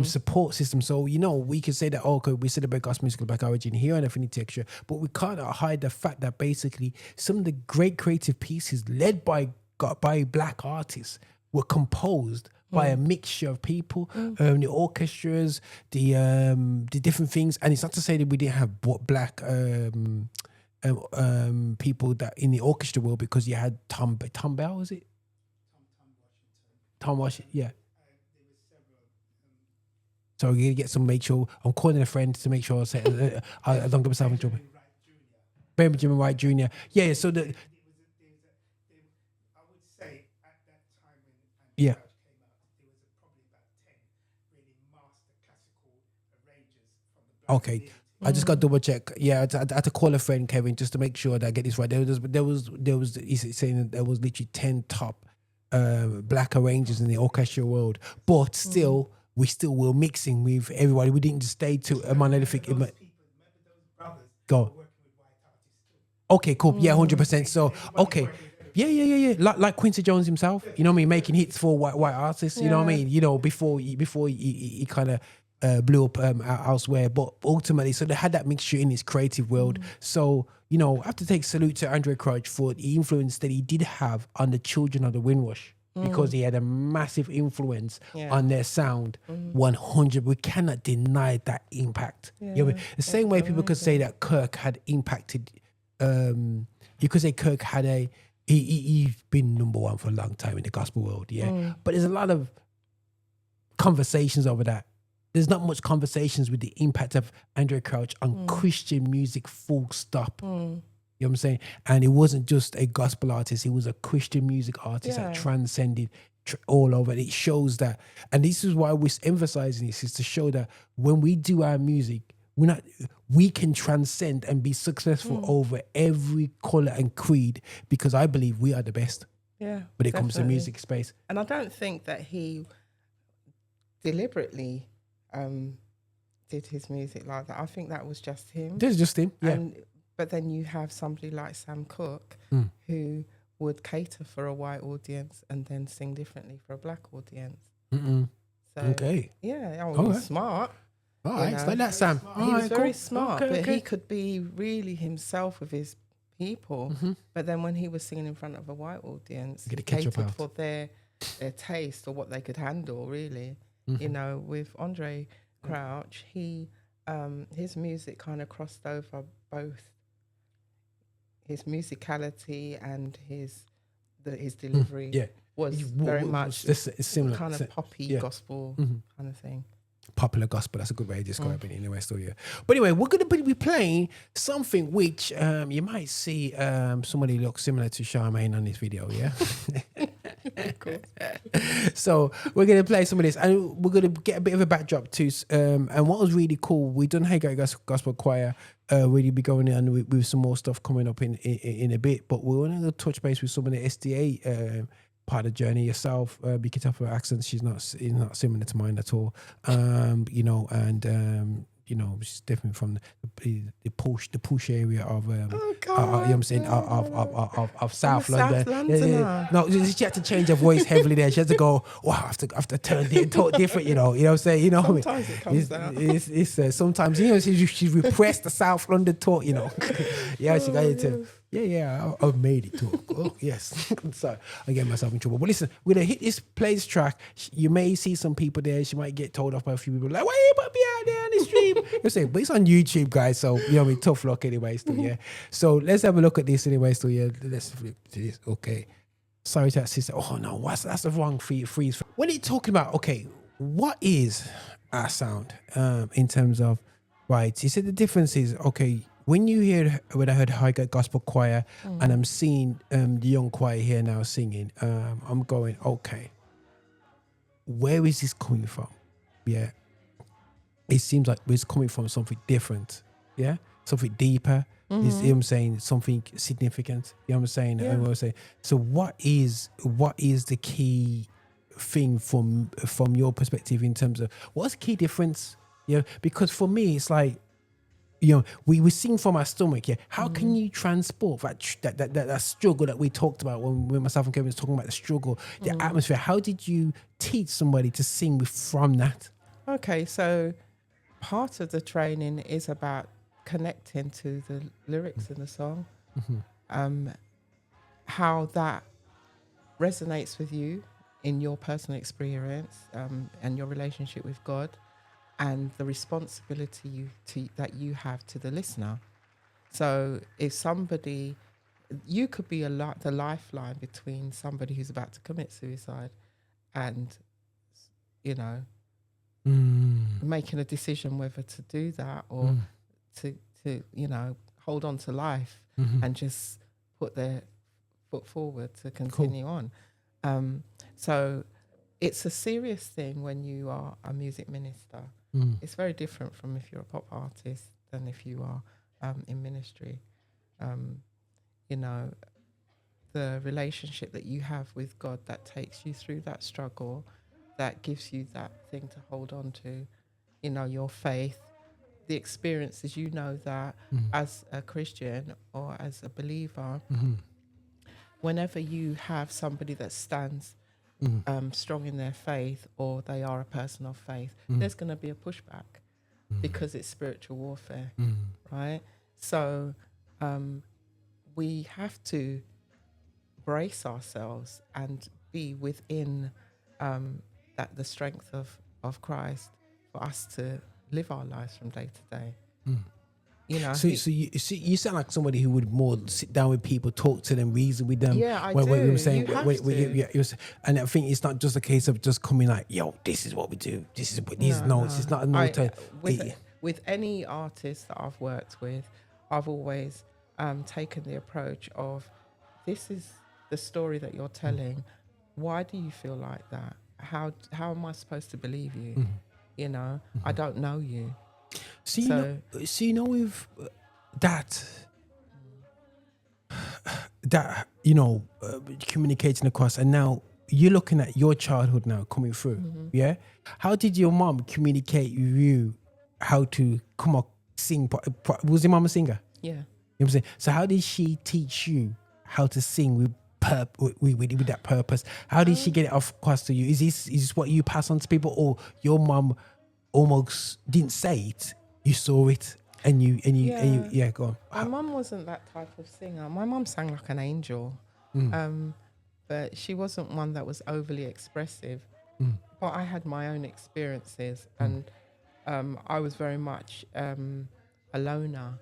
support system. So, we can say that, okay, we said about gospel music, black origin here on Affinity Xtra, but we can't hide the fact that basically some of the great creative pieces led by black artists were composed by a mixture of people, the orchestras, the different things. And it's not to say that we didn't have black people that in the orchestra world, because you had Tom Bell, was it? Tom Washington, yeah. So we're going to get some, make sure, I'm calling a friend to make sure I don't get myself in trouble. Benjamin Wright Jr. Yeah, so I would say at that time when yeah. Okay, I just got to double check. Yeah, I had to call a friend, Kevin, just to make sure that I get this right. There was he's saying that there was literally 10 top black arrangers in the orchestra world, but still we were mixing with everybody. We didn't just stay to a monolithic. Go. Okay, cool. Yeah, 100%. So okay. Yeah. Like Quincy Jones himself, you know what I mean, making hits for white artists. You know what I mean. Before he kind of blew up elsewhere, but ultimately, so they had that mixture in his creative world. So I have to take salute to Andre Crouch for the influence that he did have on the children of the Windrush, because he had a massive influence on their sound. 100, we cannot deny that impact. You know what I mean? The same way people could say that Kirk had impacted. You could say Kirk had he's been number one for a long time in the gospel world, but there's a lot of conversations over that. There's not much conversations with the impact of Andre Crouch on Christian music, full stop. You know what I'm saying? And he wasn't just a gospel artist, he was a Christian music artist that transcended all over. And it shows that, and this is why we're emphasizing this, is to show that when we do our music, we can transcend and be successful over every color and creed, because I believe we are the best when it comes to music space. And I don't think that he deliberately did his music like that. I think that was just him. This is just him, yeah. But then you have somebody like Sam Cooke who would cater for a white audience and then sing differently for a black audience. So, okay. Yeah, he was smart. All right, it's like that, Sam. He was very smart, but he could be really himself with his people. But then when he was singing in front of a white audience, he catered for their taste or what they could handle, really. With Andre Crouch, he his music kind of crossed over both. his musicality and his delivery was very much it's similar, kind of poppy gospel kind of thing. Popular gospel, that's a good way to describe it anyway. So but anyway, we're going to be playing something which you might see somebody look similar to Charmaine on this video. Of course. So we're going to play some of this, and we're going to get a bit of a backdrop too. And what was really cool, we done Hey Great Gospel Choir. We'll be going on with some more stuff coming up in a bit, but we're going to touch base with some of the SDA part of the journey yourself. You can tell from her accent she's not similar to mine at all. She's different from the push area of you know what I'm saying, of South London. No, she had to change her voice heavily there. She had to go, wow, I have to turn it, talk different, you know what I'm saying, Sometimes it comes out. It's sometimes, she's repressed the South London talk, she got into. I've made it talk. Oh, yes. So I get myself in trouble. But listen, we're going to play this track. You may see some people there. She might get told off by a few people like, why you put me out there on the stream? You'll say, but it's on YouTube, guys. So, tough luck anyway. Still, So let's have a look at this anyway. Still, let's flip to this. Okay. Sorry to that sister. Oh, no. That's the wrong freeze. When you're talking about, okay, what is our sound in terms of, right? You said the difference is, okay, when I heard High Gospel Choir and I'm seeing the young choir here now singing, I'm going, okay, where is this coming from? Yeah. It seems like it's coming from something different. Yeah. Something deeper. You know what I'm saying? Something significant. You know what I'm saying? Yeah. And what I'm saying. So what is the key thing from your perspective in terms of what's the key difference? Yeah. Because for me, it's like, we sing from our stomach. Yeah, how can you transport that struggle that we talked about when myself and Kevin was talking about the struggle, the atmosphere? How did you teach somebody to sing from that? Okay, so part of the training is about connecting to the lyrics in the song, how that resonates with you in your personal experience and your relationship with God, and the responsibility that you have to the listener. So if somebody, you could be the lifeline between somebody who's about to commit suicide and, making a decision whether to do that or to hold on to life and just put their foot forward to continue on. So it's a serious thing when you are a music minister. It's very different from if you're a pop artist than if you are in ministry. The relationship that you have with God that takes you through that struggle, that gives you that thing to hold on to, your faith, the experiences, that as a Christian or as a believer, whenever you have somebody that stands strong in their faith, or they are a person of faith, there's going to be a pushback because it's spiritual warfare, right? So we have to brace ourselves and be within the strength of Christ for us to live our lives from day to day. So you sound like somebody who would more sit down with people, talk to them, reason with them. Yeah, I do. You have to. And I think it's not just a case of just coming like, yo, this is what we do. This is what these notes. It's not a note. With any artist that I've worked with, I've always taken the approach of, this is the story that you're telling. Why do you feel like that? How am I supposed to believe you? I don't know you. With that communicating across, and now you're looking at your childhood now coming through. Yeah, how did your mom communicate with you how to come up sing? Was your mom a singer? Yeah. You know what I'm saying? So how did she teach you how to sing with that purpose? How did she get it across to you? Is this what you pass on to people, or your mom almost didn't say it, you saw it, and you go on? My mum wasn't that type of singer. My mum sang like an angel, but she wasn't one that was overly expressive. But I had my own experiences, and I was very much a loner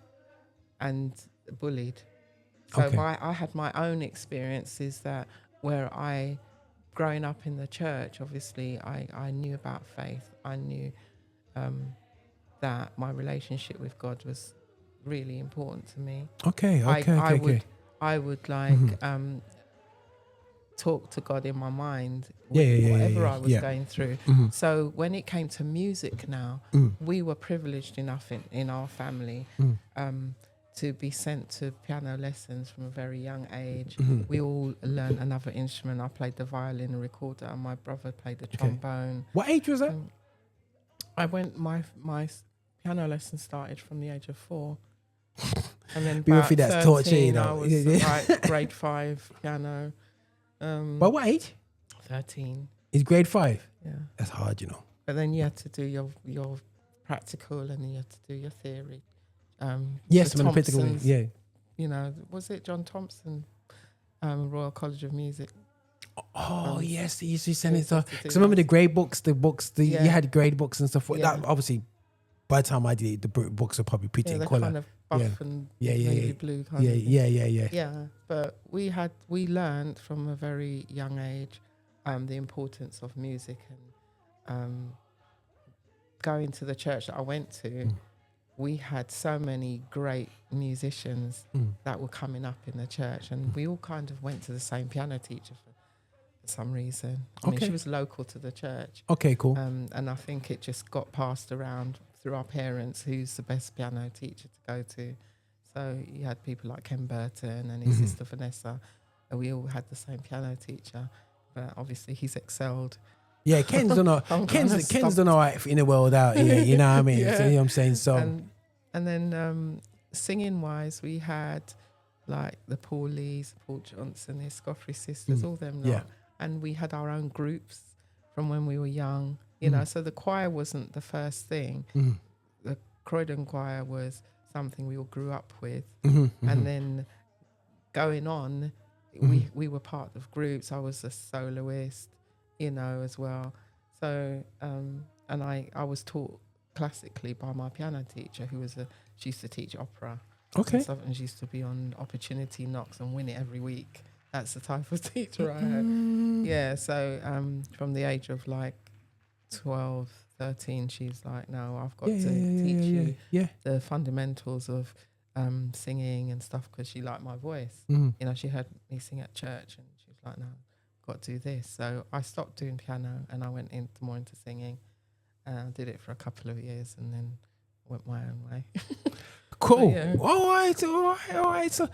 and bullied. So Okay. I had my own experiences that where growing up in the church, obviously I knew about faith. I knew that my relationship with God was really important to me. Okay. I would like talk to God in my mind with Yeah. whatever I was Yeah. going through. Mhm. So when it came to music now, Mm. we were privileged enough in our family to be sent to piano lessons from a very young age. We all learned another instrument. I played the violin and recorder, and my brother played the trombone. What age was that? I went my piano lesson started from the age of 4. And then People about think that's torture, you 13, I know. was like grade 5 piano. By what age? 13. It's grade 5. Yeah. That's hard, you know. But then you had to do your practical, and then you had to do your theory. Yes, the when the practical. Thompsons, Yeah. You know, was it John Thompson, Royal College of Music? Oh yes, he used to send it stuff. to do Because I remember that. the grade books, you Yeah. had grade books and stuff. Yeah. That obviously, by the time I did it, the books are probably pretty Yeah, in the colour. kind of buff Yeah. and Yeah, navy blue kind of thing. Yeah. Yeah, but we learned from a very young age the importance of music, and going to the church that I went to, we had so many great musicians that were coming up in the church, and we all kind of went to the same piano teacher for some reason. I mean, Okay. she was local to the church, Okay, cool. and I think it just got passed around through our parents who's the best piano teacher to go to. So you had people like Ken Burton and his sister Vanessa, and we all had the same piano teacher. But obviously he's excelled. Yeah, Ken's done all. I'm Ken's gonna done all right in the world out here. You know what I mean? Yeah. So, you know what I'm saying? So And then singing wise, we had like the Paul Lees, Paul Johnson, the Scoffrey sisters, all them lot. Yeah. And we had our own groups from when we were young, you know. So the choir wasn't the first thing. The Croydon choir was something we all grew up with. And then going on, we were part of groups. I was a soloist, you know, as well. So and I was taught classically by my piano teacher, who she used to teach opera. Okay. And stuff, and she used to be on Opportunity Knocks and win it every week. That's the type of teacher I had. Yeah, so from the age of like 12, 13, she's like, no, I've got to teach you the fundamentals of singing and stuff, because she liked my voice. You know, she heard me sing at church, and she was like, no, I've got to do this. So I stopped doing piano and I went more into singing. I did it for a couple of years and then went my own way. Cool. Yeah. All right. So,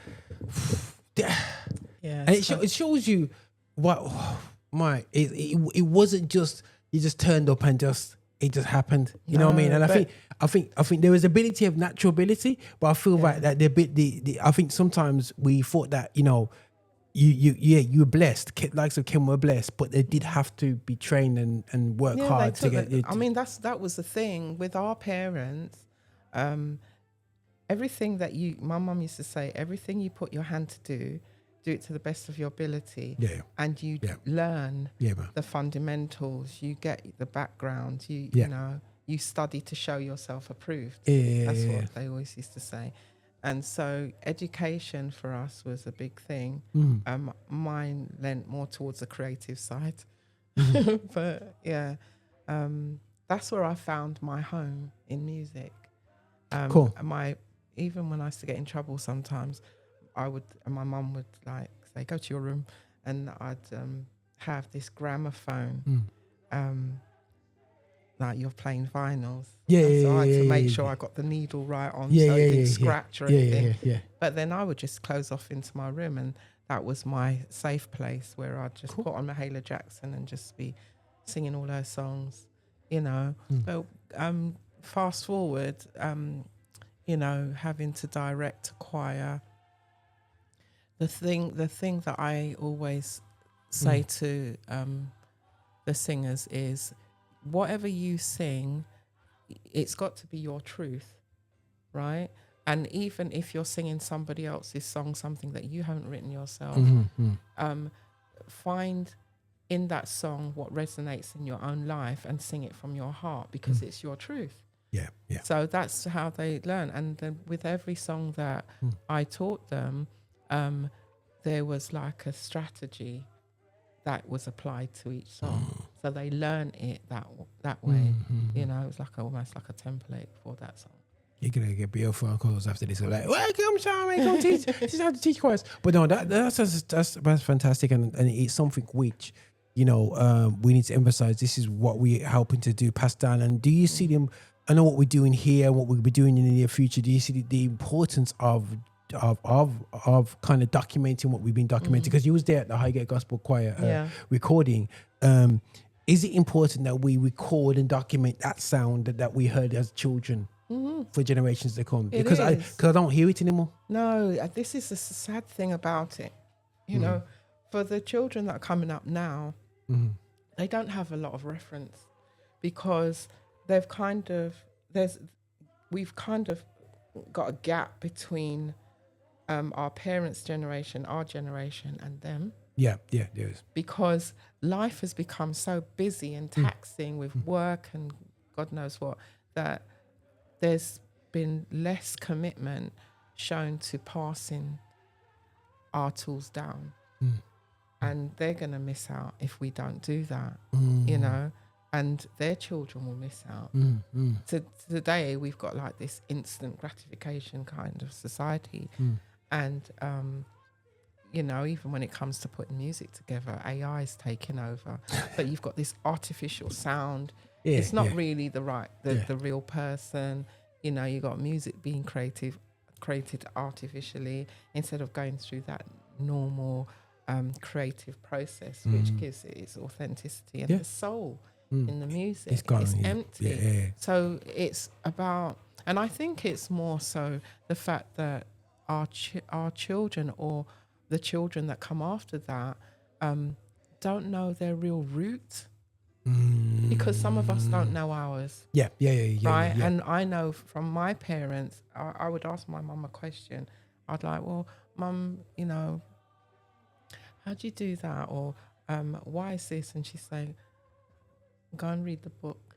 Yeah, and it shows you what it wasn't just you just turned up and it just happened. You know what I mean? And I think there was ability of natural ability, but I feel like that I think sometimes we thought that, you know, you were blessed. Likes of Kim were blessed, but they did have to be trained and work hard to get it. I mean, that was the thing with our parents. Everything that my mum used to say, everything you put your hand to do it to the best of your ability. Yeah. And you learn man. the fundamentals. You get the background. You know, you study to show yourself approved. That's what they always used to say. And so education for us was a big thing. Mine lent more towards the creative side. But yeah, that's where I found my home in music. Cool. Even when I used to get in trouble sometimes, my mum would like say, go to your room, and I'd have this gramophone, like you're playing vinyls. So I had to make sure I got the needle right on, so it didn't scratch or anything. But then I would just close off into my room, and that was my safe place where I'd just put on Mahalia Jackson and just be singing all her songs, you know. But fast forward, you know, having to direct a choir. The thing that I always say to the singers is, whatever you sing, it's got to be your truth, right? And even if you're singing somebody else's song, something that you haven't written yourself, find in that song what resonates in your own life and sing it from your heart, because it's your truth. Yeah. So that's how they learn. And then with every song that I taught them, there was like a strategy that was applied to each song. So they learned it that way. You know, it was like almost like a template for that song. You're gonna get real phone calls after this. Like, welcome, Charmin, come teach. This is how to teach chorus. But no, that's fantastic, and it's something which, you know, we need to emphasize. This is what we're helping to do, pass down. And do you see them? I know what we're doing here, what we'll be doing in the near future. Do you see the importance of kind of documenting what we've been documenting? Because you was there at the Highgate Gospel Choir recording. Is it important that we record and document that sound that we heard as children for generations to come? Because I don't hear it anymore. No, this is the sad thing about it. You know, for the children that are coming up now, they don't have a lot of reference because we've kind of got a gap between our parents' generation, our generation, and them. Yeah, there is. Because life has become so busy and taxing with work and God knows what, that there's been less commitment shown to passing our tools down. And they're going to miss out if we don't do that, you know, and their children will miss out. So today we've got like this instant gratification kind of society. And, you know, even when it comes to putting music together, AI is taking over. But you've got this artificial sound. It's not really the real person. You know, you got music being created artificially instead of going through that normal creative process, which gives it its authenticity and the soul in the music. It's empty. So it's about, and I think it's more so the fact that our children or the children that come after that don't know their real root, because some of us don't know ours. Right? Yeah. And I know from my parents, I would ask my mum a question. I'd like, well, Mum, you know, how do you do that? Or why is this? And she's saying, go and read the book.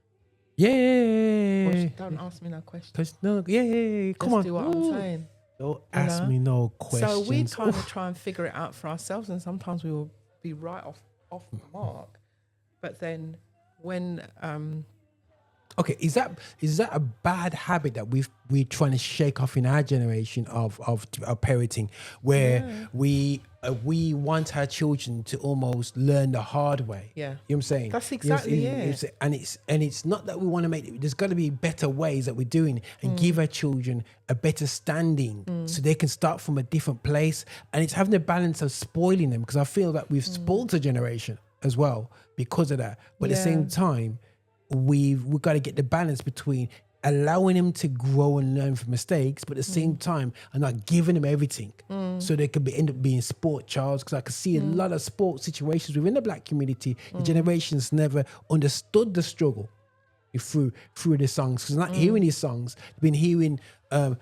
Or don't ask me no questions. Come on. Do what I'm saying. Don't ask me no questions. So we kind of try and figure it out for ourselves, and sometimes we will be right off the mark. But then when okay, is that a bad habit that we're trying to shake off in our generation of parenting, where we want our children to almost learn the hard way? Yeah, you know what I'm saying? That's exactly it. And it's not that we want to make it. There's got to be better ways that we're doing and give our children a better standing so they can start from a different place. And it's having the balance of spoiling them, because I feel that we've spoiled a generation as well because of that. But at the same time, we've got to get the balance between allowing them to grow and learn from mistakes, but at the same time, and not giving them everything so they could end up being sport childs. Because I could see a lot of sport situations within the Black community. The generations never understood the struggle through the songs. Because not hearing these songs, they've been hearing no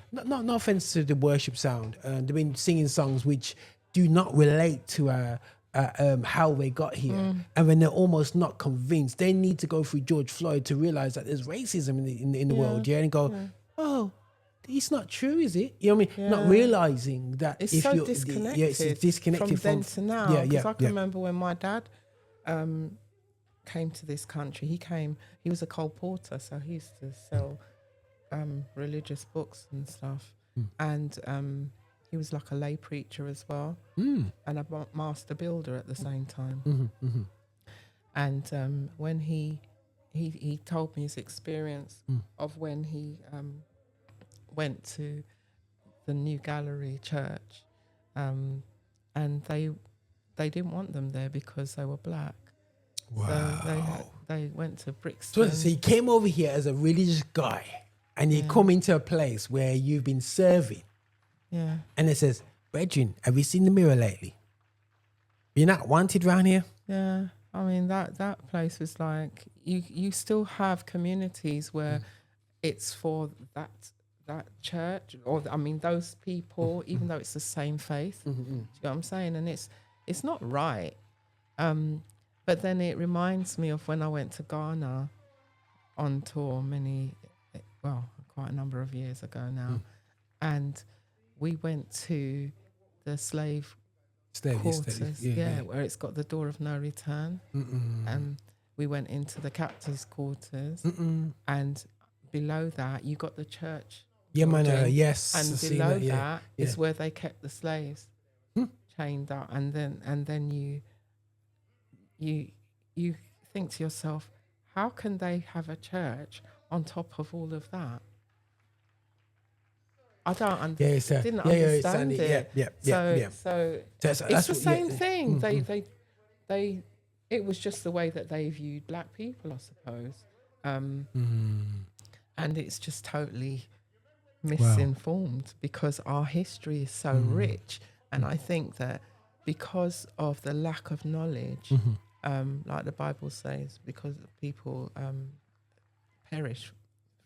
offense to the worship sound. They've been singing songs which do not relate to how they got here, and when they're almost not convinced, they need to go through George Floyd to realize that there's racism in the world, and go, oh, it's not true, is it? You know what I mean? Not realizing that it's so disconnected. It's disconnected from then to now. Because I can remember when my dad came to this country. He was a colporteur, so he used to sell religious books and stuff, and he was like a lay preacher as well, and a master builder at the same time. And when he told me his experience of when he went to the New Gallery Church, and they didn't want them there because they were Black. Wow. So they went to Brixton. So he came over here as a religious guy, and you come into a place where you've been serving. Yeah. And it says, Brethren, have you seen the mirror lately? You're not wanted around here? Yeah. I mean, that place was like, you still have communities where it's for that church, or I mean, those people, even though it's the same faith. Do you know what I'm saying? And it's not right. But then it reminds me of when I went to Ghana on tour quite a number of years ago now. And we went to the slave Stay, quarters, where it's got the door of no return. We went into the captives' quarters, and below that you got the church. Yeah, man. building, Yes. and I've seen below that, that is where they kept the slaves chained up, and then you think to yourself, how can they have a church on top of all of that? I don't understand. Didn't understand it. So it's the same thing. They it was just the way that they viewed black people, I suppose. And it's just totally misinformed because our history is so rich. And I think that because of the lack of knowledge, like the Bible says, because people perish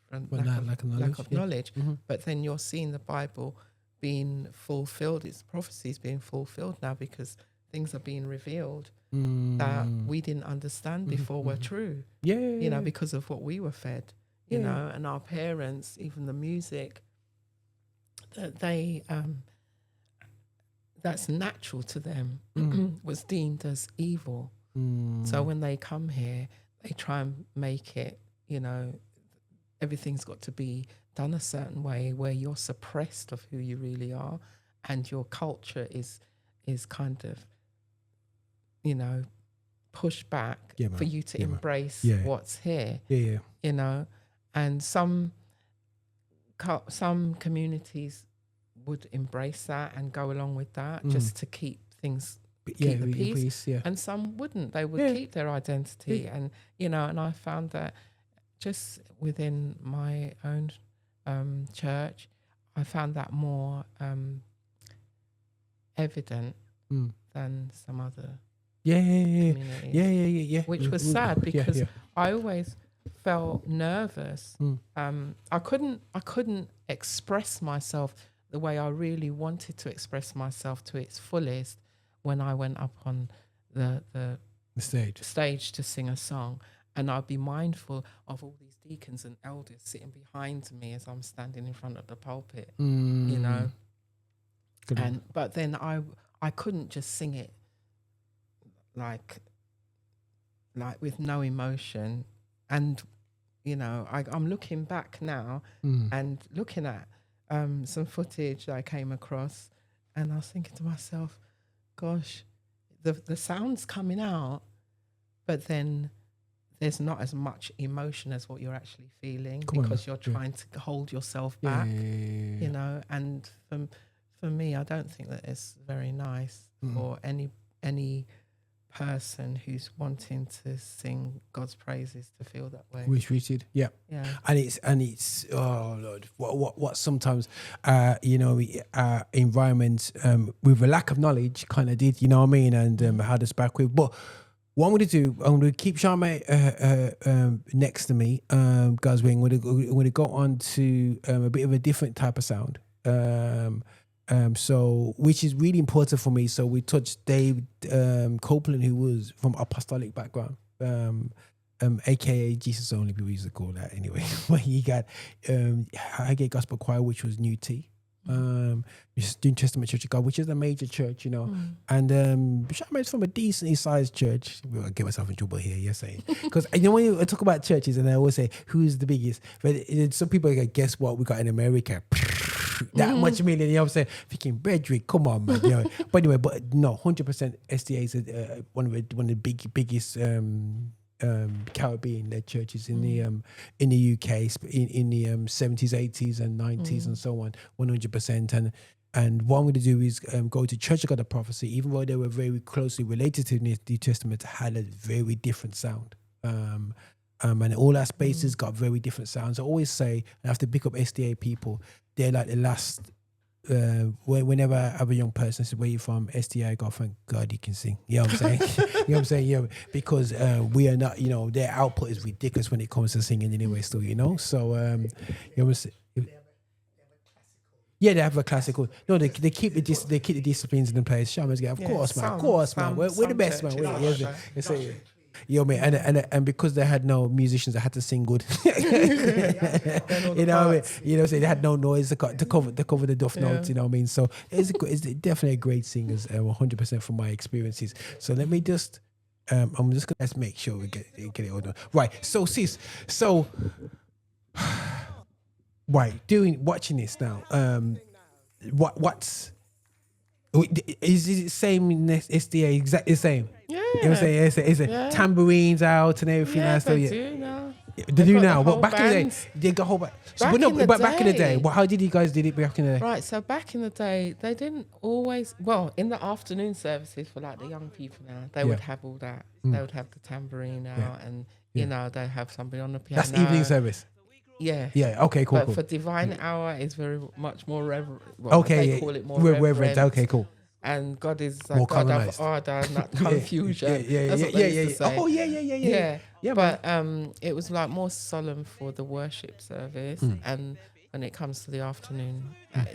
from lack of knowledge. But then you're seeing the Bible being fulfilled, its prophecies being fulfilled now because things are being revealed that we didn't understand before were true. You know, because of what we were fed, you know, and our parents, even the music that they that's natural to them was deemed as evil. So when they come here, they try and make it, you know, everything's got to be done a certain way where you're suppressed of who you really are, and your culture is kind of, you know, pushed back for you to embrace what's here. You know, and some communities would embrace that and go along with that just to keep things keep the peace, and some wouldn't. They would keep their identity, and you know. And I found that just within my own church, I found that more evident than some other communities. Which was sad because I always felt nervous. I couldn't express myself the way I really wanted to express myself to its fullest when I went up on the stage to sing a song, and I'd be mindful of all these deacons and elders sitting behind me as I'm standing in front of the pulpit, you know. But then I couldn't just sing it like with no emotion. And you know, I'm looking back now and looking at some footage that I came across, and I was thinking to myself, gosh, the sound's coming out, but then there's not as much emotion as what you're actually feeling because you're trying to hold yourself back, you know. And for me, I don't think that it's very nice for any person who's wanting to sing God's praises to feel that way. We're treated, and it's oh Lord, what sometimes you know, environments with a lack of knowledge kind of did, you know what I mean, and had us back with. But what I'm going to do, I'm going to keep Charmin next to me, guys. We're going to go on to a bit of a different type of sound. So which is really important for me. So we touched Dave Copeland, who was from apostolic background, aka Jesus Only, people used to call that anyway. But you got Highgate Gospel Choir, which was New T, New Testament Church of God, which is a major church, you know. And Charmin's from a decently sized church. I'll get myself in trouble here, saying, because you know when you talk about churches, and I always say who's the biggest, but some people go, guess what we got in America. That much million, you know what I'm saying? Thinking, Bredrick, come on, man. You know? But anyway, but no, 100% SDA is one of the biggest Caribbean-led churches in the UK, in the 70s, 80s, and 90s, and so on. 100%. And what I'm going to do is go to Church of God of Prophecy, even though they were very closely related to the New Testament, had a very different sound. And all our spaces got very different sounds. I always say, I have to pick up SDA people. They're like the last, whenever I have a young person says, where you from? SDA, I go, thank God you can sing. You know what I'm saying? You know what I'm saying? Yeah, because we are not, you know, their output is ridiculous when it comes to singing anyway still, you know? So, you know what I'm saying? Yeah, they have a classical. No, they keep the disciplines in place. Charmin's of course, man. We're the best, man. You know what I mean? And because they had no musicians that had to sing good, you know what I mean? You know, so they had no noise to cover the duff notes. You know what I mean? So it's definitely a great singers, 100% from my experiences. So let me just, I'm just gonna let's make sure we get it all done. Right. So sis, right, watching this now. What's is it same in SDA? Exactly the same. Yeah. You know what I'm saying? Is it tambourines out and everything? Yeah, So they do now. They do now. The But back in the day, bands. they got whole. Back in the back in the day, day. well, how did you guys did it back in the day? Right, so back in the day, they didn't always. Well, in the afternoon services for like the young people now, they would have all that. They would have the tambourine out, and you know they have somebody on the piano. That's evening service. Yeah. Yeah. Okay. Cool. But Cool. for divine hour, it's very much more reverent. Okay. They call it more reverent. reverent. Okay. Cool. And God is More a God colonised. of order, not confusion. Yeah. That's what they used to say. Oh yeah. Yeah, But it was like more solemn for the worship service, and when it comes to the afternoon,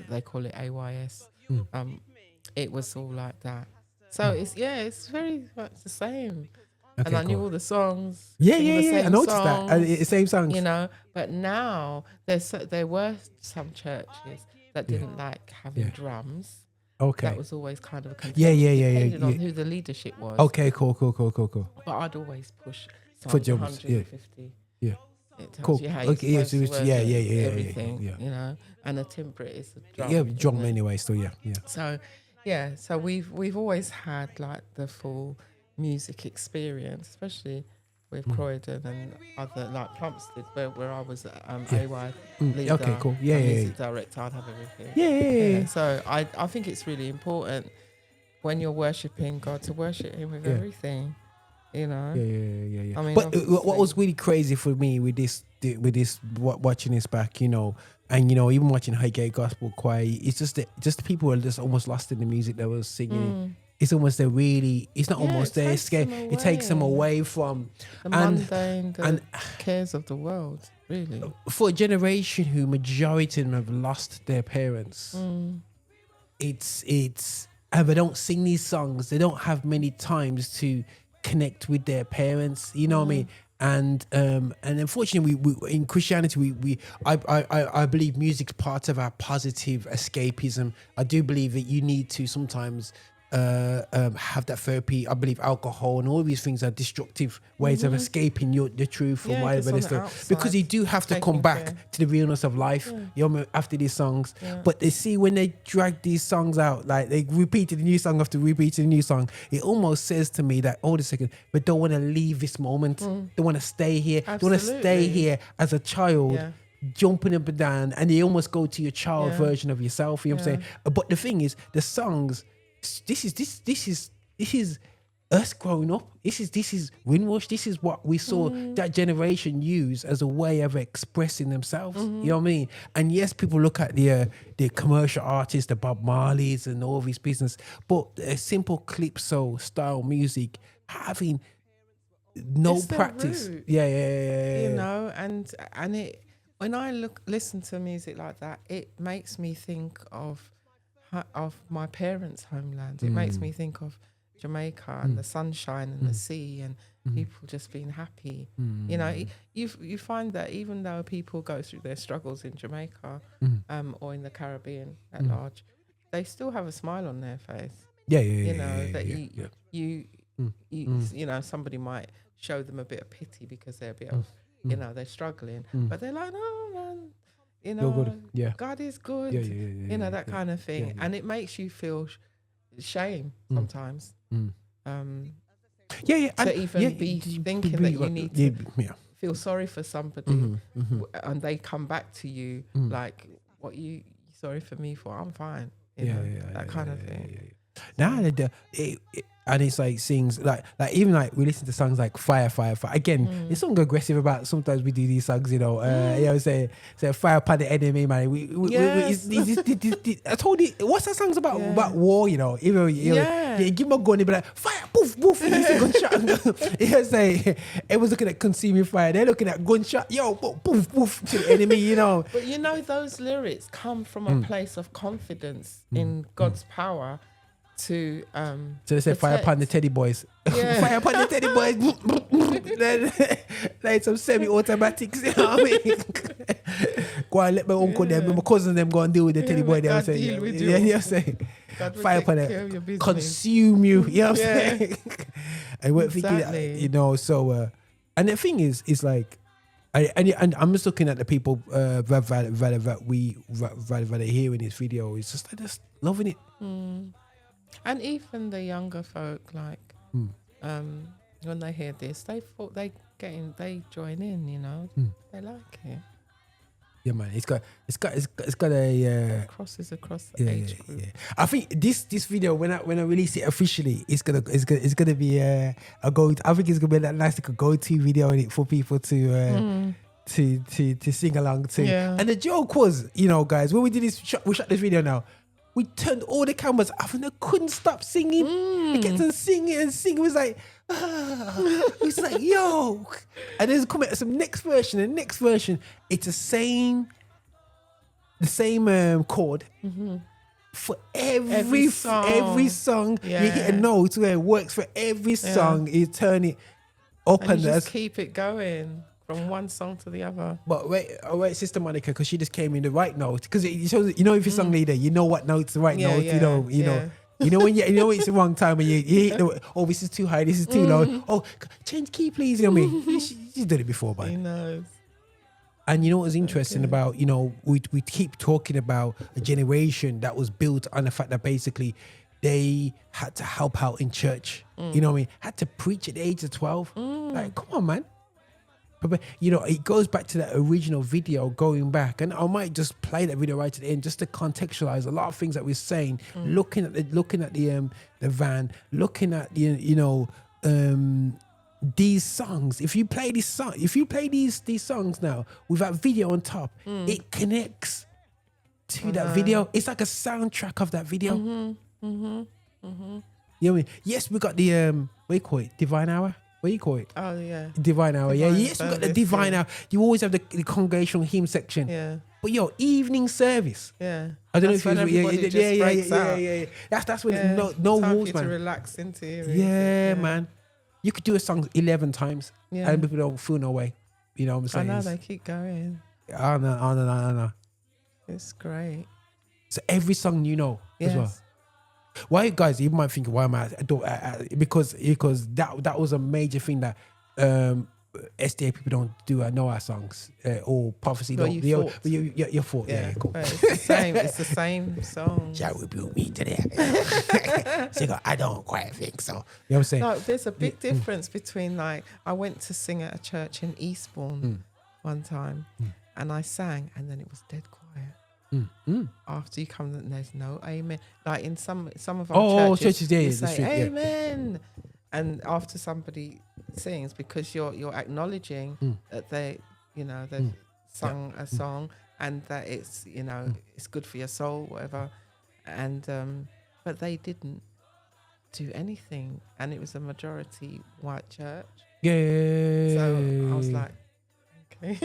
they call it AYS. It was all like that. So it's very much the same. Okay, And I knew cool. all the songs. Yeah. sing the I same noticed songs, that. Same songs. you know. But now there were some churches that didn't like having drums. Okay. That was always kind of a Yeah. depending on who the leadership was. Okay. Cool. But I'd always push For Psalms drums, 150. Yeah. It tells Cool. you how you're Okay, yeah, supposed so to it's- worship yeah, everything, you know. And a timbrel is a drum. Yeah, isn't drum it? anyway. Still, yeah. So we've always had like the full music experience, especially with Croydon and other like Plumstead, where I was AY leader. Okay, cool. Yeah, and yeah, music director. I'd have everything. Yeah. So I think it's really important when you're worshiping God to worship Him with everything, you know. Yeah. I mean, but what obviously- was really crazy for me with this watching this back, you know, and you know, even watching Highgate Gospel Choir, it's just people are just almost lost in the music that was singing. It's almost it's not almost it there. takes them It takes them away from the mundane, the cares of the world, really. For a generation who majority of them have lost their parents. It's and they don't sing these songs. They don't have many times to connect with their parents. You know what I mean? And unfortunately, we in Christianity, I believe music's part of our positive escapism. I do believe that you need to sometimes have that therapy. I believe alcohol and all these things are destructive ways of escaping the truth from whatever it is. Because you do have to come back to the realness of life, you know, after these songs. But they see when they drag these songs out, like they repeated the new song after repeating the new song, it almost says to me that, hold a second, but don't want to leave this moment. They want to stay here. They want to stay here as a child. Jumping up and down, and they almost go to your child version of yourself. You know what I'm saying? But the thing is, the songs, this is us growing up. This is Windrush. This is what we saw that generation use as a way of expressing themselves. You know what I mean? And yes, people look at the commercial artists, the Bob Marleys, and all these business, but a simple calypso style music having no It's the practice. root, Yeah. You know, and it when I listen to music like that, it makes me think of my parents' homeland. It makes me think of Jamaica and the sunshine and the sea and people just being happy. You know, you find that even though people go through their struggles in Jamaica or in the Caribbean at large, they still have a smile on their face. You know that you know, somebody might show them a bit of pity because they're a bit of, you know, they're struggling, but they're like, no, man, you know, good. Yeah. God is good. You know, that kind of thing. And it makes you feel shame sometimes. To even be thinking that you need to feel sorry for somebody and they come back to you like, what you sorry for me for? I'm fine. You know, that kind of thing. Now and it's like things like even like we listen to songs like Fire. Again, it's something aggressive about. Sometimes we do these songs, you know. You know, say fire upon the enemy, man. I told you, what's that song's about? About war, you know. You give me a gun, and be like fire, poof, poof. And it's a gunshot. You say it was looking at consuming fire. They're looking at gunshot. Yo, poof, poof to the enemy, you know. But you know, those lyrics come from a place of confidence in God's power. to So they said fire upon the teddy boys. Yeah. Fire upon the teddy boys. Then like some semi-automatics, you know what I mean? Go and let my uncle them, my cousins them go and deal with the teddy boy. They were saying, deal with yeah, you. yeah, saying God will fire take upon care of your it, business. consume you. You know what I'm Yeah. saying? I weren't thinking that, Exactly. you know. So, and the thing is like, and I'm just looking at the people that we hear in this video. It's just like just loving it. And even the younger folk, like, when they hear this, they join in. You know, they like it. Yeah, man. It's got a Crosses across the age group. yeah. I think this video when I release it officially, it's gonna be a go. I think it's gonna be that nice like a go-to video in it for people to sing along to. Yeah. And the joke was, you know, guys, when we did this, we shot this video now. We turned all the cameras off and I couldn't stop singing. I kept on singing and singing. It was like, it was like, yo. And then come at some next version. The next version, it's the same chord for every song. Yeah. You hit a note where it works for every song. You turn it up And and you that's. just keep it going from one song to the other. But wait, Sister Monica, because she just came in the right note. Because it shows, you know, if you're song leader, you know what note's the right note. You know when it's the wrong time and you hit the, oh, this is too high, this is too low. Oh, change key, please. You know what I mean? She's done it before, He man. knows. And you know what was interesting about, you know, we keep talking about a generation that was built on the fact that basically they had to help out in church. You know what I mean? Had to preach at the age of 12. Like, come on, man. But you know, it goes back to that original video going back, and I might just play that video right at the end just to contextualize a lot of things that we're saying. Looking at the van, looking at these songs. If you play these songs now with that video on top, it connects to that video. It's like a soundtrack of that video. You know what I mean? Yes, we got the what do you call it? Divine Hour. What do you call it? Oh yeah. Divine Hour. Divine Yes, we got the service, Divine Hour. You always have the congregational hymn section. Yeah. But yo, evening service. Yeah. I don't That's know if when you everybody just breaks out. That's when Yeah. no Time for rules, you to man. relax into it. Yeah, man. You could do a song 11 times Yeah. and people don't feel no way. You know what I'm I saying? know they keep going. I know. It's great. So every song you know as well. Yes. Why, guys? You might think, why am I? Because that was a major thing that SDA people don't do. I know our songs or prophecy. Well, don't. you thought. Your fault. Yeah, cool. But it's the same. It's the same song. Shall rebuke me today? She go, I don't quite think so. You know what I'm saying? No, there's a big difference between, like, I went to sing at a church in Eastbourne one time, and I sang, and then it was dead quiet. After you come, there's no amen. Like in some of our churches, yeah, you the say street, yeah. amen, and after somebody sings, because you're acknowledging that they've sung a song and that it's it's good for your soul, whatever, and but they didn't do anything, and it was a majority white church. Yeah. So I was like, okay,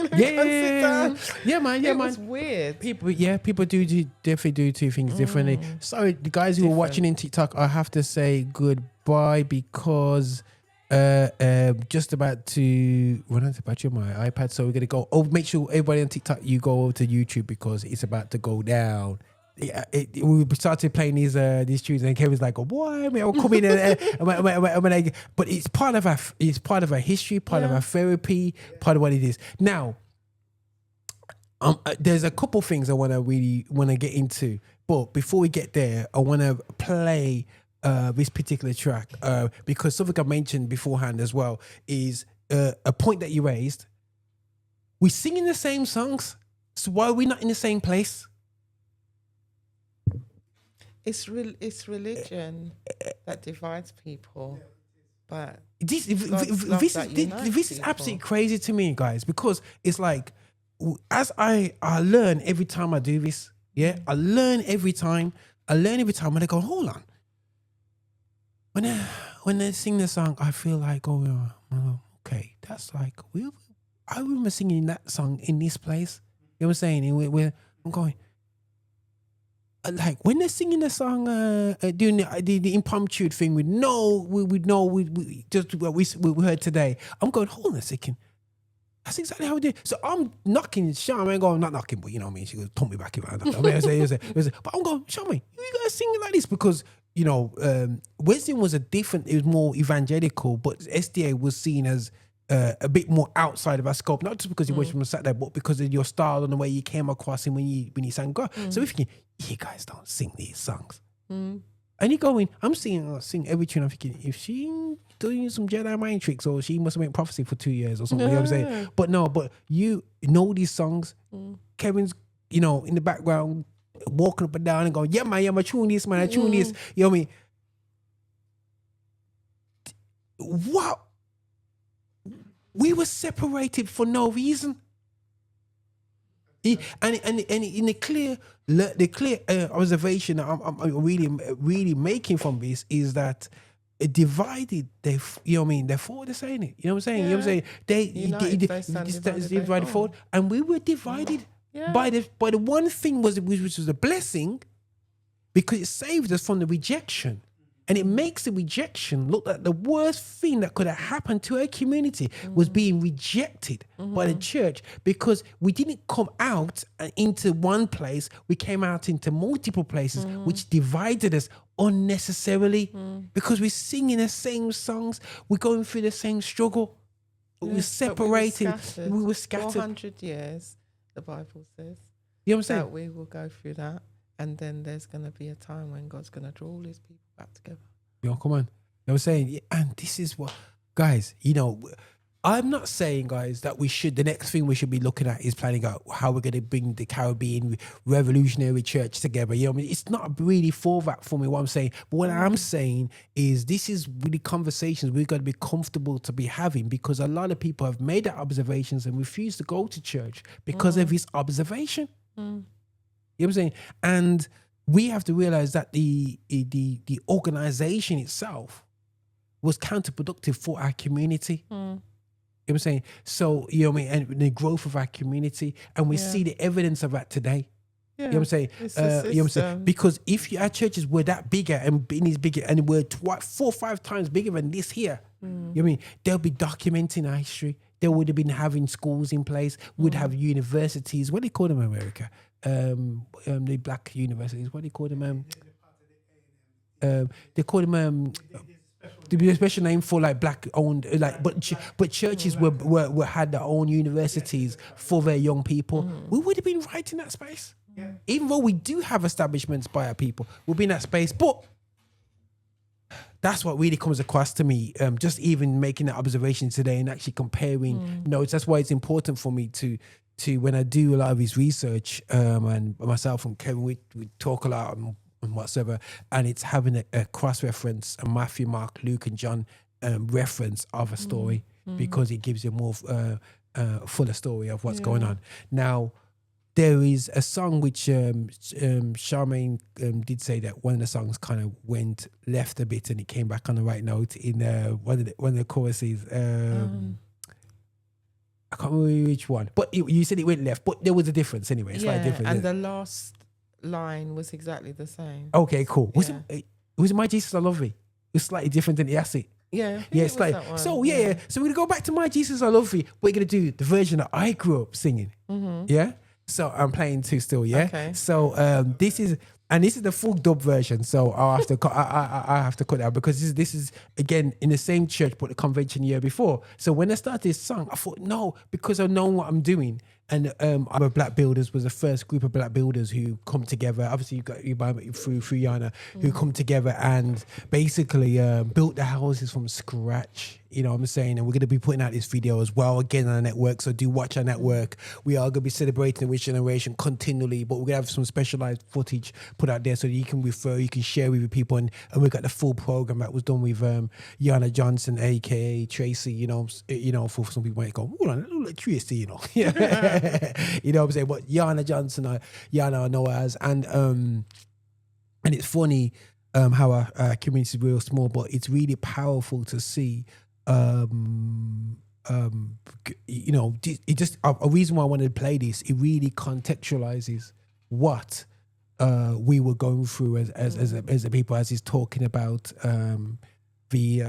yeah, man. it was weird. People definitely do two things differently. Sorry, the guys who are watching in TikTok, I have to say goodbye because just about to run out of battery on my iPad, so we're gonna go. Oh, make sure everybody on TikTok you go over to YouTube because it's about to go down. Yeah, we started playing these tunes, and Kevin's like, "Oh boy, I'll come in and but it's part of our history, part of our therapy, part of what it is. Now, there's a couple things I want to get into, but before we get there, I want to play this particular track because something I mentioned beforehand as well is a point that you raised. We sing in the same songs, so why are we not in the same place? It's religion that divides people, but This is people. absolutely crazy to me, guys, because it's like as I learn every time I do this. Yeah, I learn every time. And I go, hold on. When they sing the song, I feel like, okay, that's like I remember singing that song in this place. You know what I'm saying? I'm going. like when they're singing the song, doing the impromptu thing we just what we heard today. I'm going, hold on a second. That's exactly how we did. So I'm knocking Charmin, going, not knocking, but you know what I mean? She goes, pump me back. But I'm going, Charmin, you guys singing like this? Because, you know, Wisdom was it was more evangelical, but SDA was seen as a bit more outside of our scope, not just because you worship on Saturday, but because of your style and the way you came across him when you sang God. So if you guys don't sing these songs. And you're going, I'm sing every tune. I'm thinking, if she doing some Jedi mind tricks, or she must have been prophecy for 2 years or something. You know what I'm saying? But no, but you know these songs. Kevin's, you know, in the background, walking up and down and going, yeah, man, I tune this, man, I tune this. You know what I mean? What? We were separated for no reason. And in the clear observation I'm really making from this is that it divided. You know what I mean? They're forward. They're saying it. You know what I'm saying? You know what I'm saying? They divided forward, and we were divided by the one thing which was a blessing, because it saved us from the rejection. And it makes the rejection look like the worst thing that could have happened to our community was being rejected by the church, because we didn't come out into one place. We came out into multiple places, which divided us unnecessarily, because we're singing the same songs. We're going through the same struggle. We're separating. We were scattered. 400 years, the Bible says. You know what I'm saying? That we will go through that. And then there's going to be a time when God's going to draw all his people back together. Yo, come on. You know what I'm saying? And this is what, guys, you know, I'm not saying, guys, that the next thing we should be looking at is planning out how we're going to bring the Caribbean Revolutionary Church together. You know what I mean? It's not really for that for me, what I'm saying. But what I'm saying is this is really conversations we've got to be comfortable to be having, because a lot of people have made their observations and refuse to go to church because of his observation. You know what I'm saying? And we have to realize that the organization itself was counterproductive for our community. You know what I'm saying? So, you know what I mean? And the growth of our community. And we see the evidence of that today. You know what I'm saying? You know what I'm saying? Because if our churches were that bigger and bigger and were 4 or 5 times bigger than this here, you know what I mean? They'll be documenting our history. They would have been having schools in place, would have universities. What do they call them in America? The black universities. What do they call them? They call them to be a special name for like black owned, like but churches were had their own universities for their young people. We would have been right in that space. Even though we do have establishments by our people, we'll be in that space. But that's what really comes across to me. Just even making that observation today and actually comparing notes. That's why it's important for me to when I do a lot of his research, and myself and Kevin, we talk a lot and whatsoever, and it's having a cross-reference, a Matthew, Mark, Luke, and John reference of a story, because it gives you a more fuller story of what's going on. Now, there is a song which Charmaine did say that one of the songs kind of went left a bit and it came back on the right note in one of the choruses. I can't remember which one, but you said it went left, but there was a difference anyway. It's like different. And the last line was exactly the same. Okay, cool. Was it My Jesus I Love Thee? It was slightly different than the acid. Yeah, it's like so. So we're gonna go back to My Jesus I Love Thee. We're gonna do the version that I grew up singing. Yeah. So I'm playing 2 still. Yeah. Okay. So this is the full dub version. So I'll have to I have to cut that, because this is again in the same church but the convention year before. So when I started this song, I thought no, because I know what I'm doing. And our Black Builders was the first group of Black Builders who come together. Obviously, you got through Yana, who come together and basically built the houses from scratch. You know what I'm saying? And we're going to be putting out this video as well, again, on our network. So do watch our network. We are going to be celebrating the Rich Generation continually, but we're going to have some specialized footage put out there so that you can refer, you can share with your people. And we've got the full program that was done with Yana Johnson, aka Tracy. You know, for some people might go, hold on, that look like Tracy, you know. You know what I'm saying? But Yana Johnson, Yana I know her as, and it's funny how our community is real small, but it's really powerful to see. You know, it just a reason why I wanted to play this. It really contextualizes what we were going through as a people, as he's talking about the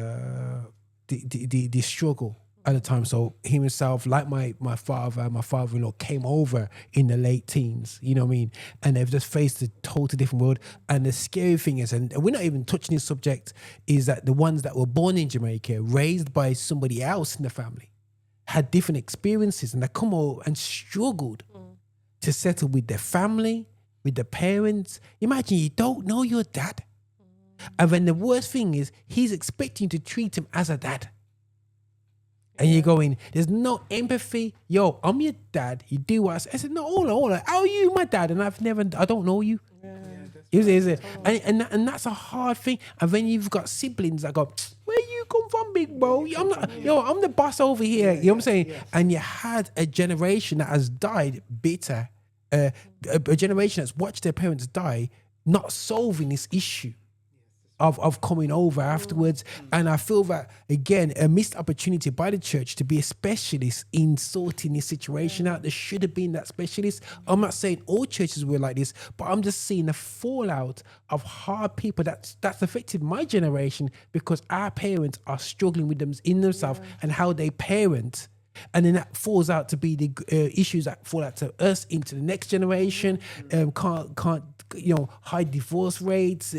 struggle at the time. So he himself, like my father-in-law, came over in the late teens, you know what I mean? And they've just faced a totally different world. And the scary thing is, and we're not even touching this subject, is that the ones that were born in Jamaica, raised by somebody else in the family, had different experiences, and they come over and struggled to settle with their family, with the parents. Imagine you don't know your dad. And then the worst thing is, he's expecting you to treat him as a dad. And you're going, there's no empathy. Yo, I'm your dad. You do what I say. I said, no, hold on. How are you my dad? And I don't know you. Is it? And that's a hard thing. And then you've got siblings that go, where you come from, big bro? I'm the boss over here. You know what I'm saying? Yes. And you had a generation that has died bitter. A generation that's watched their parents die, not solving this issue of coming over afterwards. And I feel that, again, a missed opportunity by the church to be a specialist in sorting this situation out. There should have been that specialist. I'm not saying all churches were like this, but I'm just seeing the fallout of hard people that's affected my generation, because our parents are struggling with them in themselves and how they parent. And then that falls out to be the issues that fall out to us into the next generation. Can't high divorce rates.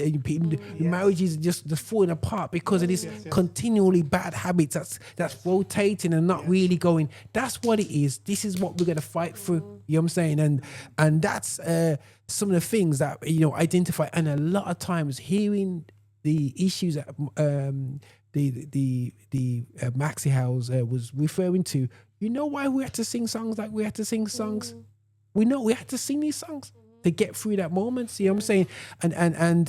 Marriages just falling apart because of this continually bad habits that's rotating and not really going. That's what it is. This is what we're gonna fight through. You know what I'm saying? And that's some of the things that identify. And a lot of times hearing the issues that the Maxi House was referring to. You know why we had to sing songs like we had to sing songs? We know we had to sing these songs to get through that moment. You know what I'm saying? And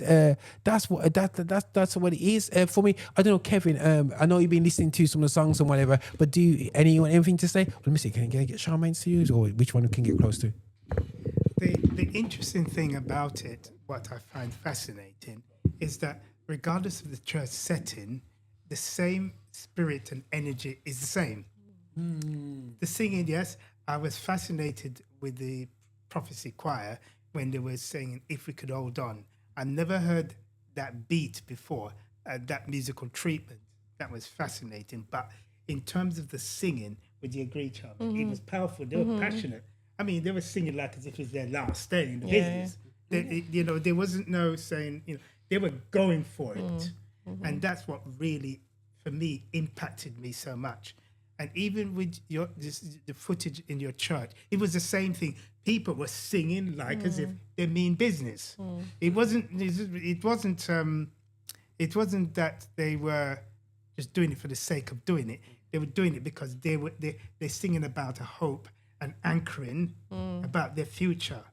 that's what it is for me. I don't know, Kevin. I know you've been listening to some of the songs and whatever, but do anyone anything to say? Let me see. Can I get Charmaine to use, or which one can get close to? The interesting thing about it, what I find fascinating, is that regardless of the church setting, the same spirit and energy is the same. The singing, yes, I was fascinated with the prophecy choir when they were singing "If We Could Hold On." I never heard that beat before, that musical treatment. That was fascinating. But in terms of the singing, would you agree, Charmin? It was powerful. They were passionate. I mean, they were singing like as if it was their last day in the business. There wasn't no saying, they were going for it. And that's what really, for me, impacted me so much. And even with the footage in your church, it was the same thing. People were singing like as if they mean business. It wasn't that they were just doing it for the sake of doing it. They were doing it because they're singing about a hope and anchoring about their future.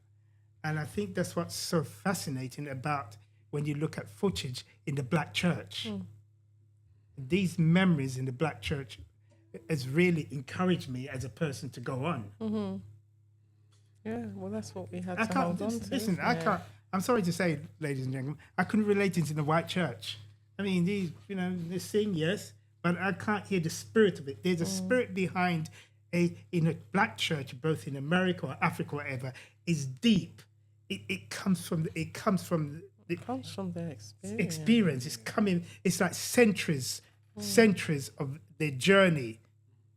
And I think that's what's so fascinating about when you look at footage in the Black church. These memories in the Black church has really encouraged me as a person to go on. Yeah, well, that's what we had to hold on to. Listen, I can't. I'm sorry to say, ladies and gentlemen, I couldn't relate it in the white church. I mean, these, they sing, yes, but I can't hear the spirit of it. There's a spirit behind in a Black church, both in America or Africa or whatever, is deep. It comes from their experience. It's coming. It's like centuries of their journey,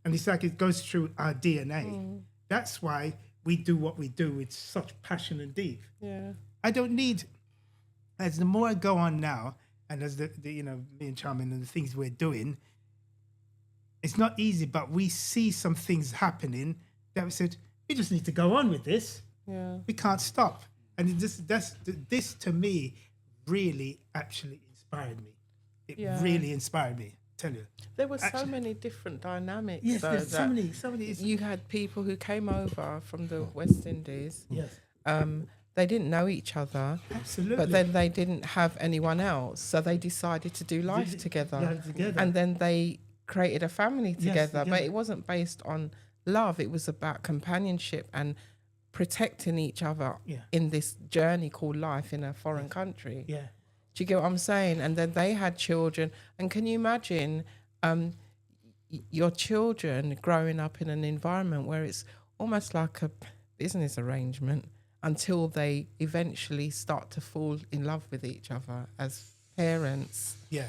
and it's like it goes through our DNA. That's why we do what we do with such passion and deep. Yeah, I don't need. As the more I go on now, and as the me and Charmin and the things we're doing, it's not easy, but we see some things happening that we said we just need to go on with this. Yeah, we can't stop, and this to me really actually inspired me. It really inspired me. Tell you, there were so many different dynamics. Yes, there's so many. You had people who came over from the West Indies. Yes. They didn't know each other. Absolutely. But then they didn't have anyone else, so they decided to do life together. And then they created a family together. But it wasn't based on love. It was about companionship and protecting each other in this journey called life in a foreign country. Yeah. Do you get what I'm saying? And then they had children. And can you imagine your children growing up in an environment where it's almost like a business arrangement? until they eventually start to fall in love with each other as parents. Yeah.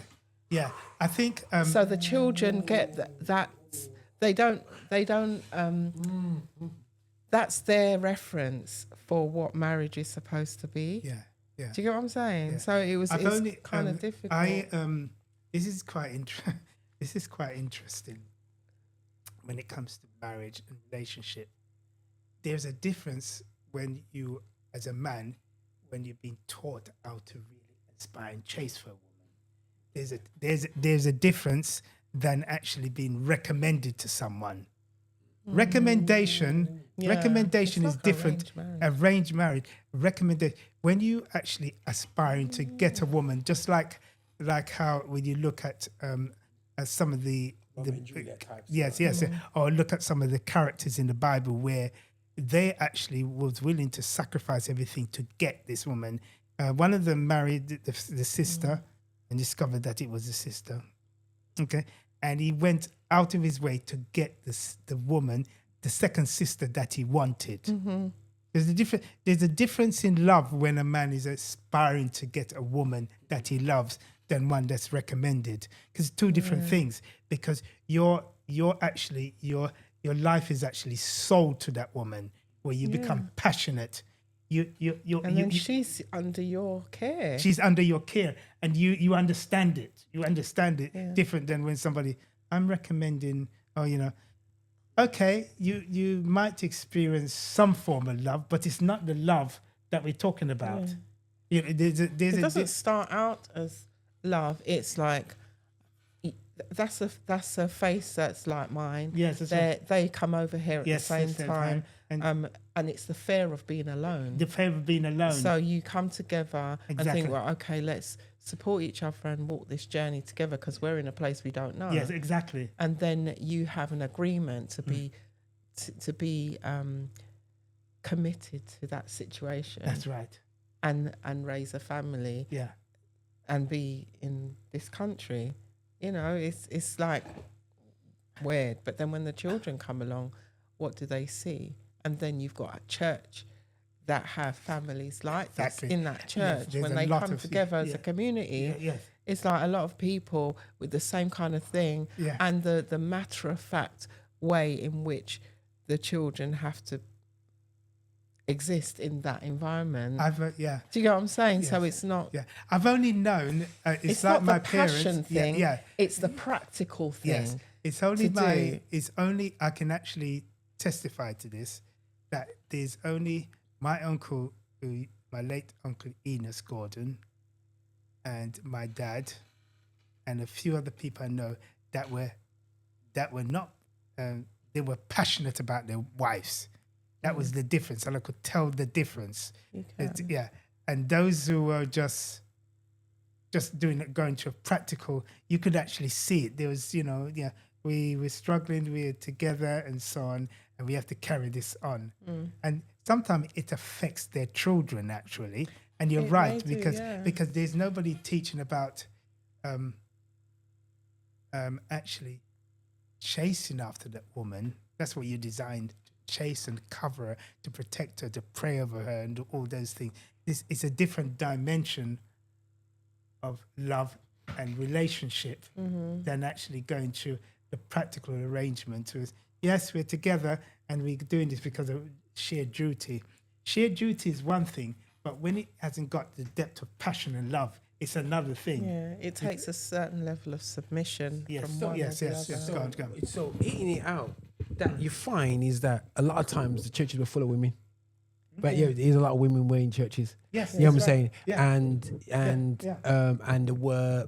I think So the children get that they don't that's their reference for what marriage is supposed to be. yeah. Do you get what I'm saying? Yeah. So it's kind of difficult. This is quite this is quite interesting when it comes to marriage and relationship. There's a difference when you, as a man, when you've been taught how to really aspire and chase for a woman. There's a difference than actually being recommended to someone. Recommendation is like different. Arranged marriage. Recommendation, when you actually aspiring to get a woman, just like how when you look at some of the or look at some of the characters in the Bible where they actually was willing to sacrifice everything to get this woman. One of them married the sister and discovered that it was the sister. Okay. And he went out of his way to get the woman, the second sister that he wanted. Mm-hmm. There's a difference in love when a man is aspiring to get a woman that he loves than one that's recommended. Because it's two different things. Because your life is actually sold to that woman, where you become passionate. She's under your care. She's under your care, and you understand it. You understand it different than when somebody, I'm recommending, okay, you might experience some form of love, but it's not the love that we're talking about. Yeah. It doesn't start out as love. It's like, that's a face that's like mine. Yes, they come over here at the same time. And it's the fear of being alone. The fear of being alone. So you come together and Exactly. think, well, okay, let's support each other and walk this journey together because we're in a place we don't know. Yes, exactly. And then you have an agreement to be committed to that situation. That's right. And raise a family. Yeah. And be in this country. It's like weird. But then when the children come along, what do they see? And then you've got a church that have families like this in that church. Yes, when they come together as a community, it's like a lot of people with the same kind of thing and the matter-of-fact way in which the children have to exist in that environment. Do you get what I'm saying? Yes. So it's not... Yeah, I've only known... it's like not my the passion parents, thing. It's the practical thing. Yes, it's only I can actually testify to this, that there's only my uncle, my late uncle Enos Gordon, and my dad, and a few other people I know that were not, they were passionate about their wives. That was the difference, and I could tell the difference. And those who were just doing it, going to a practical, you could actually see it. There was, we were struggling, we were together and so on, and we have to carry this on. And sometimes it affects their children, actually. And you're right, because there's nobody teaching about actually chasing after that woman. That's what you're designed to chase and cover her, to protect her, to pray over her, and all those things. It's a different dimension of love and relationship than actually going to the practical arrangement. Yes, we're together and we're doing this because of shared duty. Shared duty is one thing, but when it hasn't got the depth of passion and love, it's another thing. Yeah, it takes a certain level of submission from one or the other. Go on. So eating it out, that you find is that a lot of times the churches were full of women. But there's a lot of women were in churches. Yes, you know what I'm saying. Yeah. And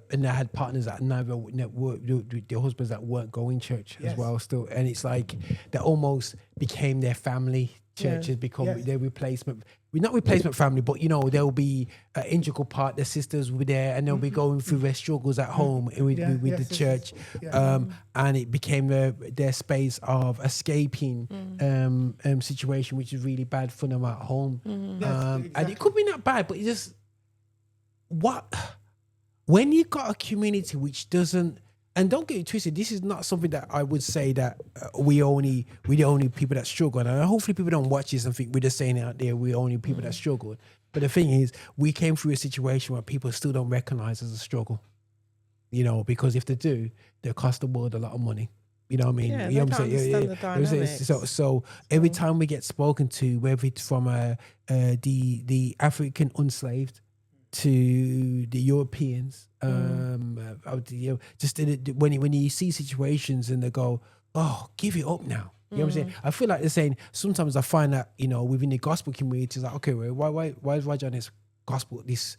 they had partners that neither their husbands that weren't going church as well still, and it's like they almost became their family. Churches become their replacement. We're not replacement family, but there'll be an integral part. Their sisters will be there, and they'll be going through their struggles at home with the church. And it became their space of escaping situation, which is really bad for them at home. And it could be not bad, but it's just when you got a community which doesn't And don't get it twisted. This is not something that I would say that we the only people that struggle. And hopefully people don't watch this and think we're just saying it out there. We're only people that struggle. But the thing is, we came through a situation where people still don't recognize as a struggle. You know, because if they do, they'll cost the world a lot of money. You know what I mean? Yeah, you know they what I'm don't saying? understand the dynamics. So every time we get spoken to, whether it's from the African unslaved to the Europeans, just when you see situations and they go, "Oh, give it up now." You know what I'm saying? I feel like they're saying sometimes I find that, you know, within the gospel community, it's like, okay, why is Roger on this gospel this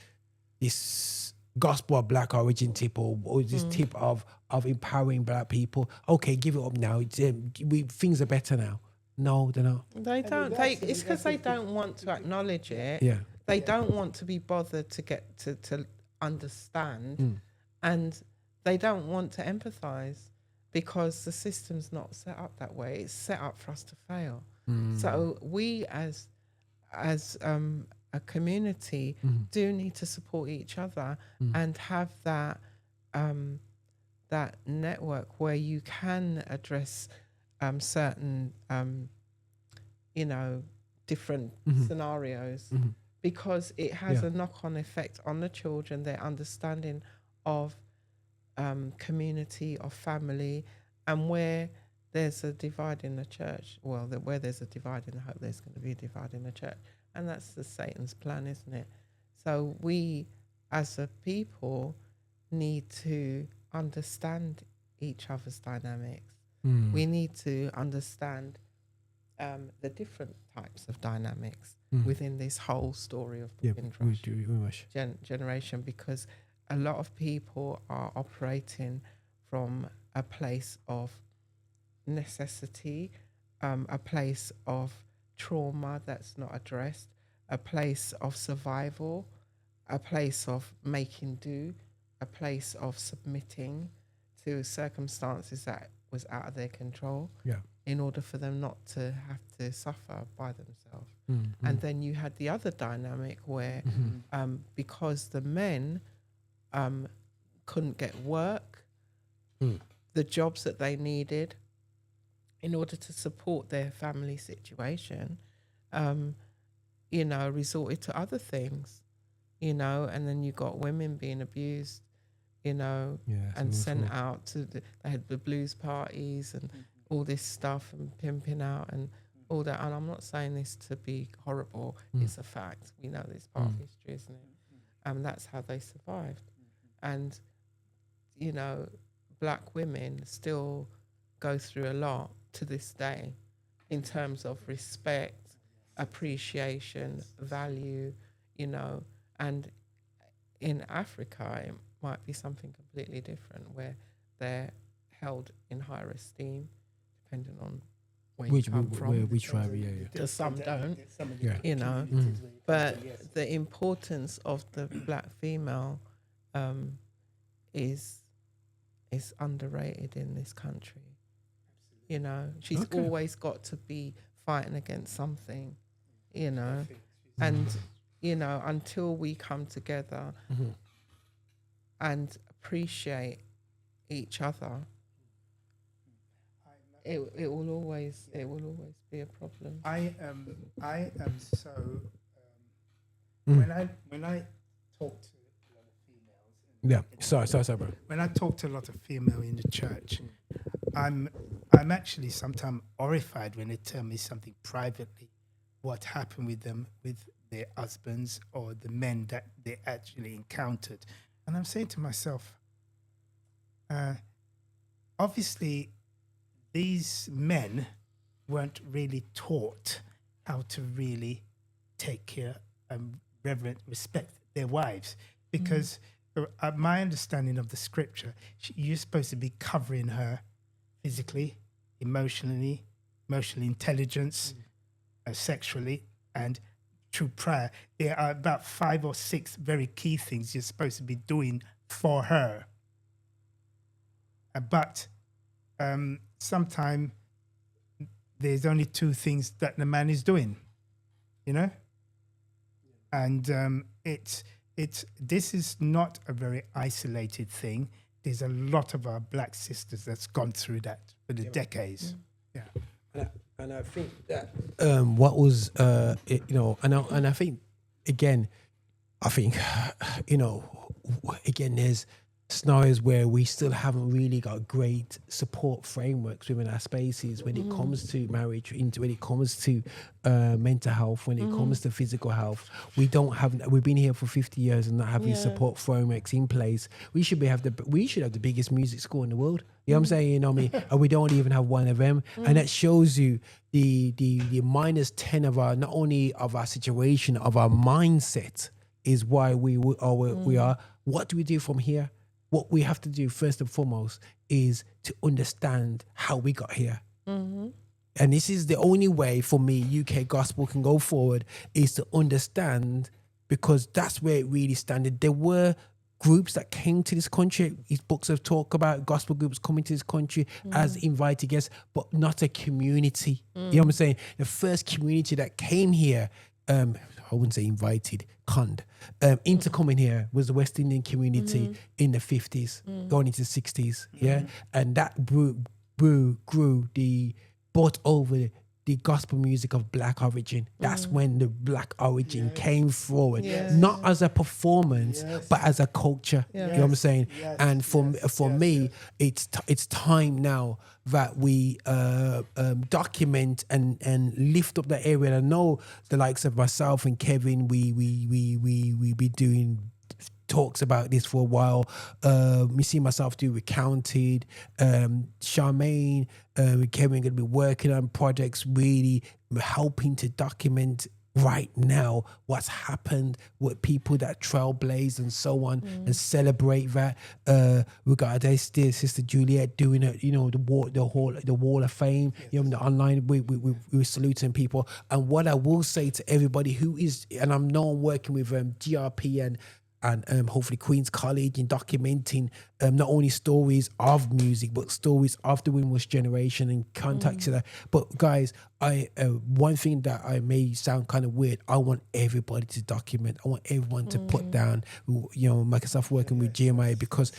gospel of black origin tip or this tip of empowering black people? Okay, give it up now. Things are better now. No, they're not. They don't. It's because they don't want to acknowledge it. Yeah. They don't want to be bothered to get to understand, and they don't want to empathise because the system's not set up that way. It's set up for us to fail. So we as a community do need to support each other and have that that network where you can address certain different scenarios, because it has a knock-on effect on the children, their understanding of community, of family, and where there's a divide in the church, where there's a divide in the hope, there's going to be a divide in the church. And that's the Satan's plan, isn't it? So we, as a people, need to understand each other's dynamics. We need to understand the different types of dynamics within this whole story of the Windrush generation, because a lot of people are operating from a place of necessity, a place of trauma that's not addressed, a place of survival, a place of making do, a place of submitting to circumstances that was out of their control, in order for them not to have to suffer by themselves. And then you had the other dynamic where because the men couldn't get work, the jobs that they needed in order to support their family situation, resorted to other things, and then you got women being abused, and sent out to they had the blues parties and all this stuff and pimping out and all that. And I'm not saying this to be horrible, it's a fact. We know this part of history, isn't it? And that's how they survived. And, black women still go through a lot to this day in terms of respect, appreciation, value, and in Africa it might be something completely different, where they're held in higher esteem depending on where you come from. Which tribe, Because some don't, But the importance of the black female is underrated in this country. She's always got to be fighting against something, and until we come together and appreciate each other, it will always be a problem. I am so when I talk to a lot of females. Sorry, bro. When I talk to a lot of female in the church, I'm actually sometimes horrified when they tell me something privately, what happened with them, with their husbands or the men that they actually encountered. And I'm saying to myself, obviously these men weren't really taught how to really take care and reverent, respect their wives, because my understanding of the scripture, you're supposed to be covering her physically, emotional intelligence, sexually, and through prayer. There are about 5 or 6 very key things you're supposed to be doing for her. But sometimes there's only 2 things that the man is doing, and this is not a very isolated thing. there's a lot of our black sisters that's gone through that for the decades. Yeah. And I think that what was and I think again, again, there's scenarios where we still haven't really got great support frameworks within our spaces when it comes to marriage, when it comes to mental health, when it comes to physical health. We've been here for 50 years and not having support frameworks in place. We should have the biggest music school in the world. You know what I'm saying? You know what I mean? And we don't even have one of them. And that shows you the -10 of our, not only of our situation, of our mindset is why we are where we are. What do we do from here? What we have to do first and foremost is to understand how we got here. And this is the only way for me UK gospel can go forward, is to understand, because that's where it really started. There were groups that came to this country. These books have talked about gospel groups coming to this country as invited guests, but not a community. You know what I'm saying? The first community that came here, I wouldn't say invited, conned, into coming here was the West Indian community in the 50s, going into the 60s, and that brought over the gospel music of black origin. That's when the black origin came forward, not as a performance, but as a culture. You know what I'm saying? And for me, it's time now that we document and lift up that area. And I know the likes of myself and Kevin, we be doing talks about this for a while. Me see myself do ReCounted. Charmaine, Kevin going to be working on projects, really helping to document right now what's happened with people that trailblaze and so on, and celebrate that. We got our dear sister Juliet doing it, the wall of fame, the online, we're saluting people. And what I will say to everybody who is, and I'm now working with GRP and hopefully Queen's College in documenting not only stories of music, but stories of the Windrush generation and contacts to that. But guys, one thing that I may sound kind of weird, I want everybody to document. I want everyone to put down, myself working with GMI, because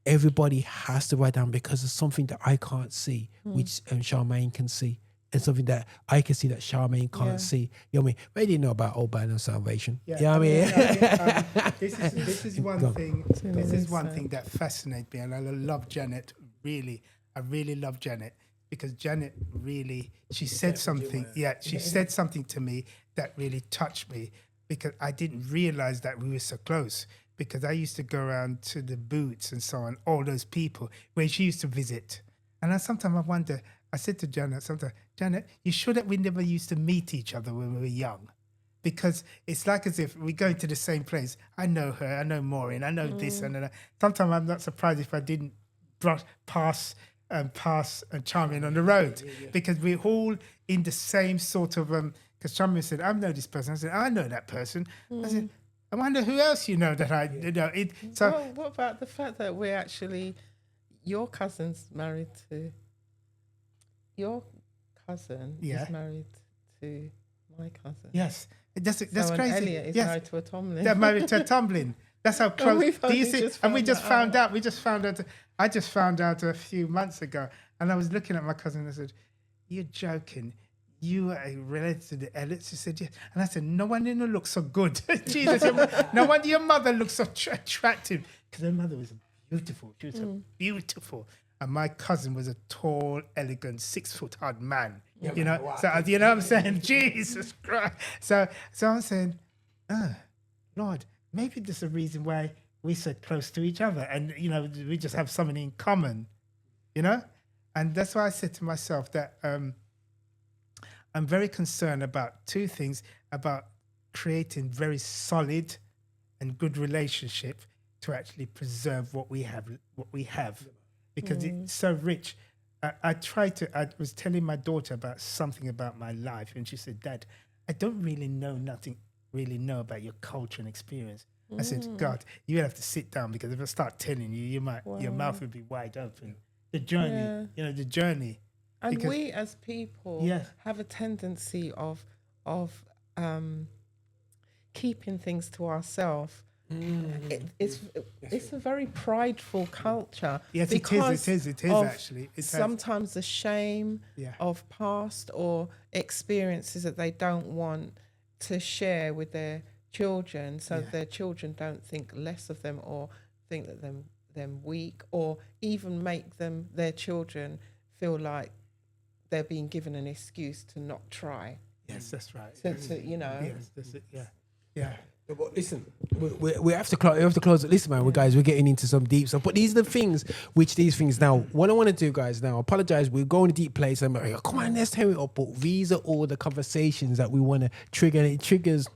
everybody has to write down, because it's something that I can't see, which Charmaine can see. It's something that I can see that Charmaine can't see. You know what I mean? They didn't know about Old Band and Salvation. You know what I mean? This is one thing. This is one thing that fascinates me, and I love Janet. Really, I really love Janet, because Janet she said something. Yeah, she said something to me that really touched me, because I didn't realize that we were so close. Because I used to go around to the Boots and so on, all those people where she used to visit, and sometimes I wonder. I said to Janet sometimes, Janet, you sure that we never used to meet each other when we were young? Because it's like as if we go into the same place. I know her, I know Maureen, I know this and that. Sometimes I'm not surprised if I didn't pass Charmin on the road, because we're all in the same sort of, because Charmin said, I know this person. I said, I know that person. I said, I wonder who else you know that I know. Well, what about the fact that we're actually, your cousin's married to... Your cousin is married to my cousin. Yes, that's so crazy. Elliott is married to a Tomlin. They're married to a Tomlin. That's how close. Do you see? And we just found out. I just found out a few months ago, and I was looking at my cousin and I said, "You're joking. You are related to the Elliots?" She said, "Yes." And I said, "No wonder you look so good. Jesus, no wonder your mother looks so attractive, because her mother was beautiful. She was so beautiful." And my cousin was a tall, elegant, 6 foot hard man. So you know what I'm saying? Jesus Christ. So I'm saying, Lord, maybe there's a reason why we're so close to each other, and we just have something in common, And that's why I said to myself that I'm very concerned about two things: about creating very solid and good relationship to actually preserve what we have. Because it's so rich. I was telling my daughter about something about my life, and she said, "Dad, I don't really know about your culture and experience." I said, "God, you have to sit down, because if I start telling you, your mouth would be wide open." The journey, the journey. And because we as people have a tendency of keeping things to ourselves. It's a very prideful culture. Yes, because it is of actually. It has. sometimes the shame Yeah. of past or experiences that they don't want to share with their children, so their children don't think less of them or think that them weak, or even make their children feel like they're being given an excuse to not try. Yes, that's right. To Yes, that's it. Yeah, yeah. But listen, we have to close it. Listen, man, guys, we're getting into some deep stuff. But these are the things now. What I want to do, guys, now, apologize. We're going to deep place. I'm like, come on, let's tear it up. But these are all the conversations that we want to trigger. And it triggers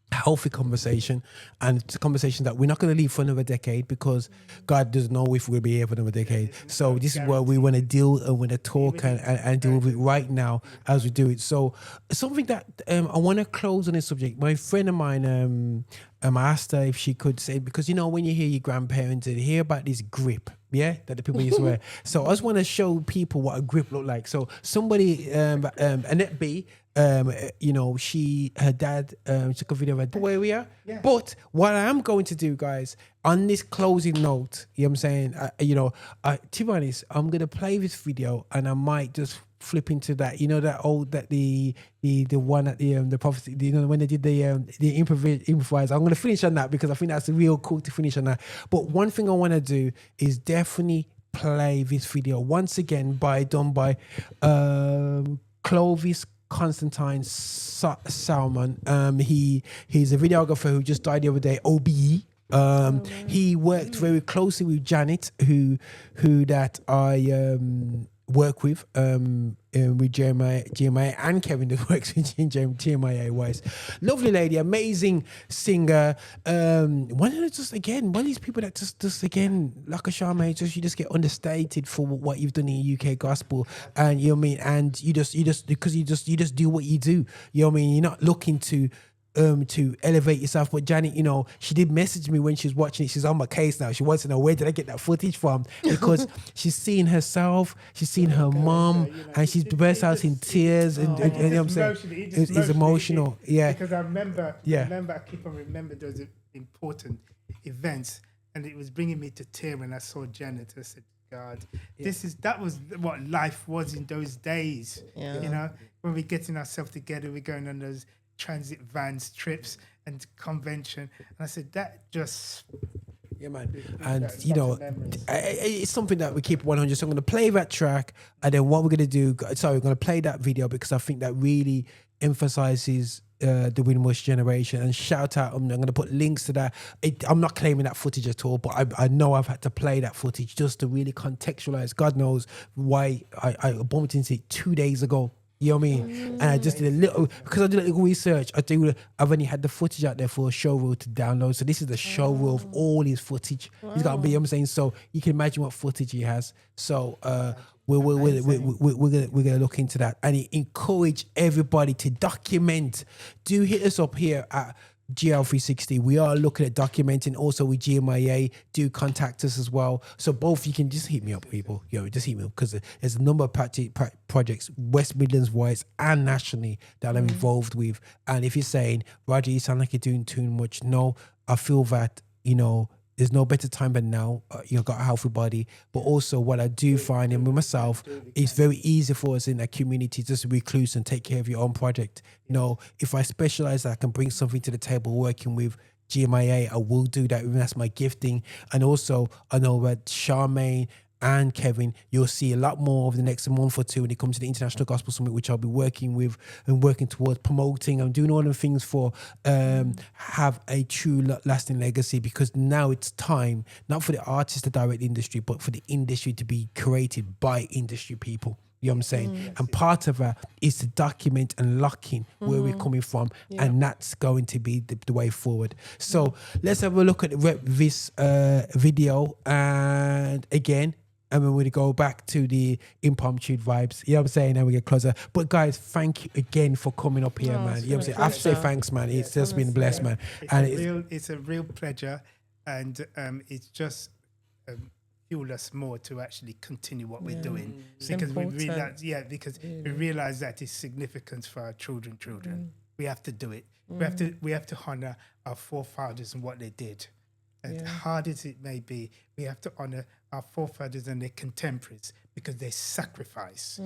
healthy conversation, and it's a conversation that we're not going to leave for another decade, because God doesn't know if we'll be here for another decade. So this is where we want to deal and want to talk and deal with it right now as we do it. So something that I want to close on this subject. My friend of mine, I asked her if she could say, because when you hear your grandparents and hear about this grip, that the people used to wear. So I just want to show people what a grip look like. So somebody, Annette B, her dad took a video of her where we are. Yeah. But what I am going to do, guys, on this closing note, you know what I'm saying? To be honest, I'm gonna play this video, and I might just flip into that. The one at the prophecy. When they did the improvise. I'm gonna finish on that, because I think that's real cool to finish on that. But one thing I want to do is definitely play this video once again done by Clovis Constantine Salmon. He's a videographer who just died the other day, OBE. He worked very closely with Janet, who that I work with Jeremiah and Kevin that works with Jeremiah Weiss. Lovely lady, amazing singer. One of these people that just again, like a Charmin, you just get understated for what you've done in UK gospel, and you know what I mean, and you just do what you do. You know what I mean. You're not looking to elevate yourself. But Janet, she did message me when she was watching it. She's on my case now. She wants to know, where did I get that footage from? Because she's seen herself, she's seen her mom, and she's burst out in tears. And you know what I'm saying? It's emotional. Yeah. Because I remember, I keep on remembering those important events, and it was bringing me to tears when I saw Janet. I said, God, that was what life was in those days. Yeah. When we're getting ourselves together, we're going on those transit vans, trips, and convention. And I said, that just... Yeah, man. And, it's something that we keep 100. So I'm going to play that track, and then what we're going to do... Sorry, we're going to play that video, because I think that really emphasizes the Windrush generation. And shout out, I'm going to put links to that. I'm not claiming that footage at all, but I know I've had to play that footage just to really contextualize. God knows why I bumped into it 2 days ago. You know what I mean? And I just did because I did a little research. I've only had the footage out there for a show reel to download. So this is the show reel of all his footage. He's got to be, you know what I'm saying? So you can imagine what footage he has. So we're gonna look into that, and encourage everybody to document. Do hit us up here at GL360. We are looking at documenting also with GMIA. Do contact us as well. So both, you can just hit me up, people. Just hit me up, because there's a number of projects, West Midlands wise and nationally, that I'm involved with. And if you're saying, Roger, you sound like you're doing too much, no, I feel that there's no better time than now. You've got a healthy body. But also what I do find, and with myself, it's very easy for us in a community just to recluse and take care of your own project. If I specialize, I can bring something to the table working with GMIA, I will do that. That's my gifting. And also, I know that Charmaine and Kevin, you'll see a lot more over the next month or two when it comes to the International Gospel Summit, which I'll be working with and working towards promoting and doing all the things for have a true lasting legacy, because now it's time, not for the artists to direct the industry, but for the industry to be created by industry people. You know what I'm saying? And part of that is to document and lock in where we're coming from. Yeah. And that's going to be the way forward. So let's have a look at this video. And again, and we're going to go back to the impromptu vibes. You know what I'm saying? And we get closer. But guys, thank you again for coming up here, man. You know what I'm saying? I have to say thanks, man. It's just been blessed, man. It's a real pleasure. And it's just fuel us more to actually continue what we're doing. Because we realize, we realize that it's significant for our children. we have to do it. We have to honor our forefathers and what they did. And hard as it may be, we have to honor our forefathers and their contemporaries because they sacrifice.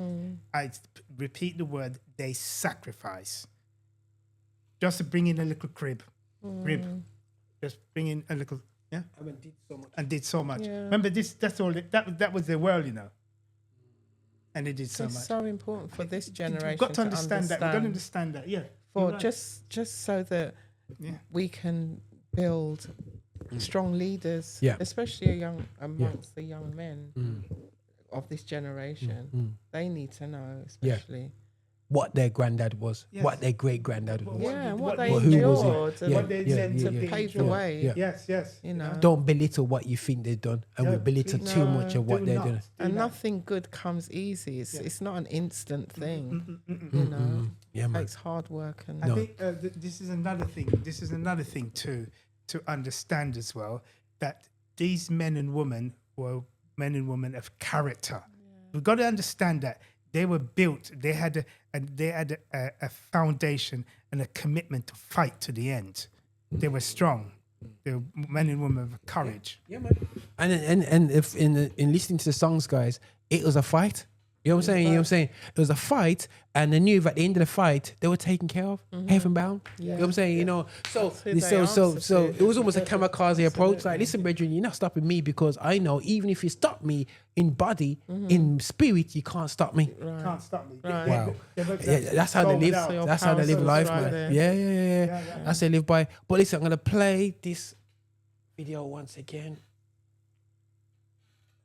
I repeat the word, they sacrifice. Just to bring in a little rib. Just bring in a little, and did so much. Yeah. Remember this, that's all, that was their world, you know. And they did so much. It's so important for this generation. We've got to understand that. We've got to understand that, yeah. For Right. just so that we can build strong leaders, especially amongst the young men of this generation. They need to know, especially what their granddad was, what their great granddad was. and what they who was endured, and what they did to pave the way. Yes. You know, Don't belittle what you think they've done, and we belittle too much of what they're doing. and nothing good comes easy. It's not an instant thing. You know, Yeah, man. it takes hard work. And I think this is another thing. This is another thing to understand as well, that these men and women were men and women of character. We've got to understand that they were built. They had a foundation and a commitment to fight to the end. They were strong. They were men and women of courage. Yeah, man. And if in listening to the songs, guys, it was a fight. You know what I'm saying? You know what I'm saying? It was a fight, and they knew that at the end of the fight, they were taken care of, heaven bound. You know what I'm saying? You know, so it was almost a kamikaze approach. Like, listen, brethren, you're not stopping me because I know even if you stop me in body, in spirit, you can't stop me. Can't stop me. Right. Wow. Yeah, that's how they live. So That's how they live your life, power man. there. Yeah. That's how they live by. But listen, I'm gonna play this video once again.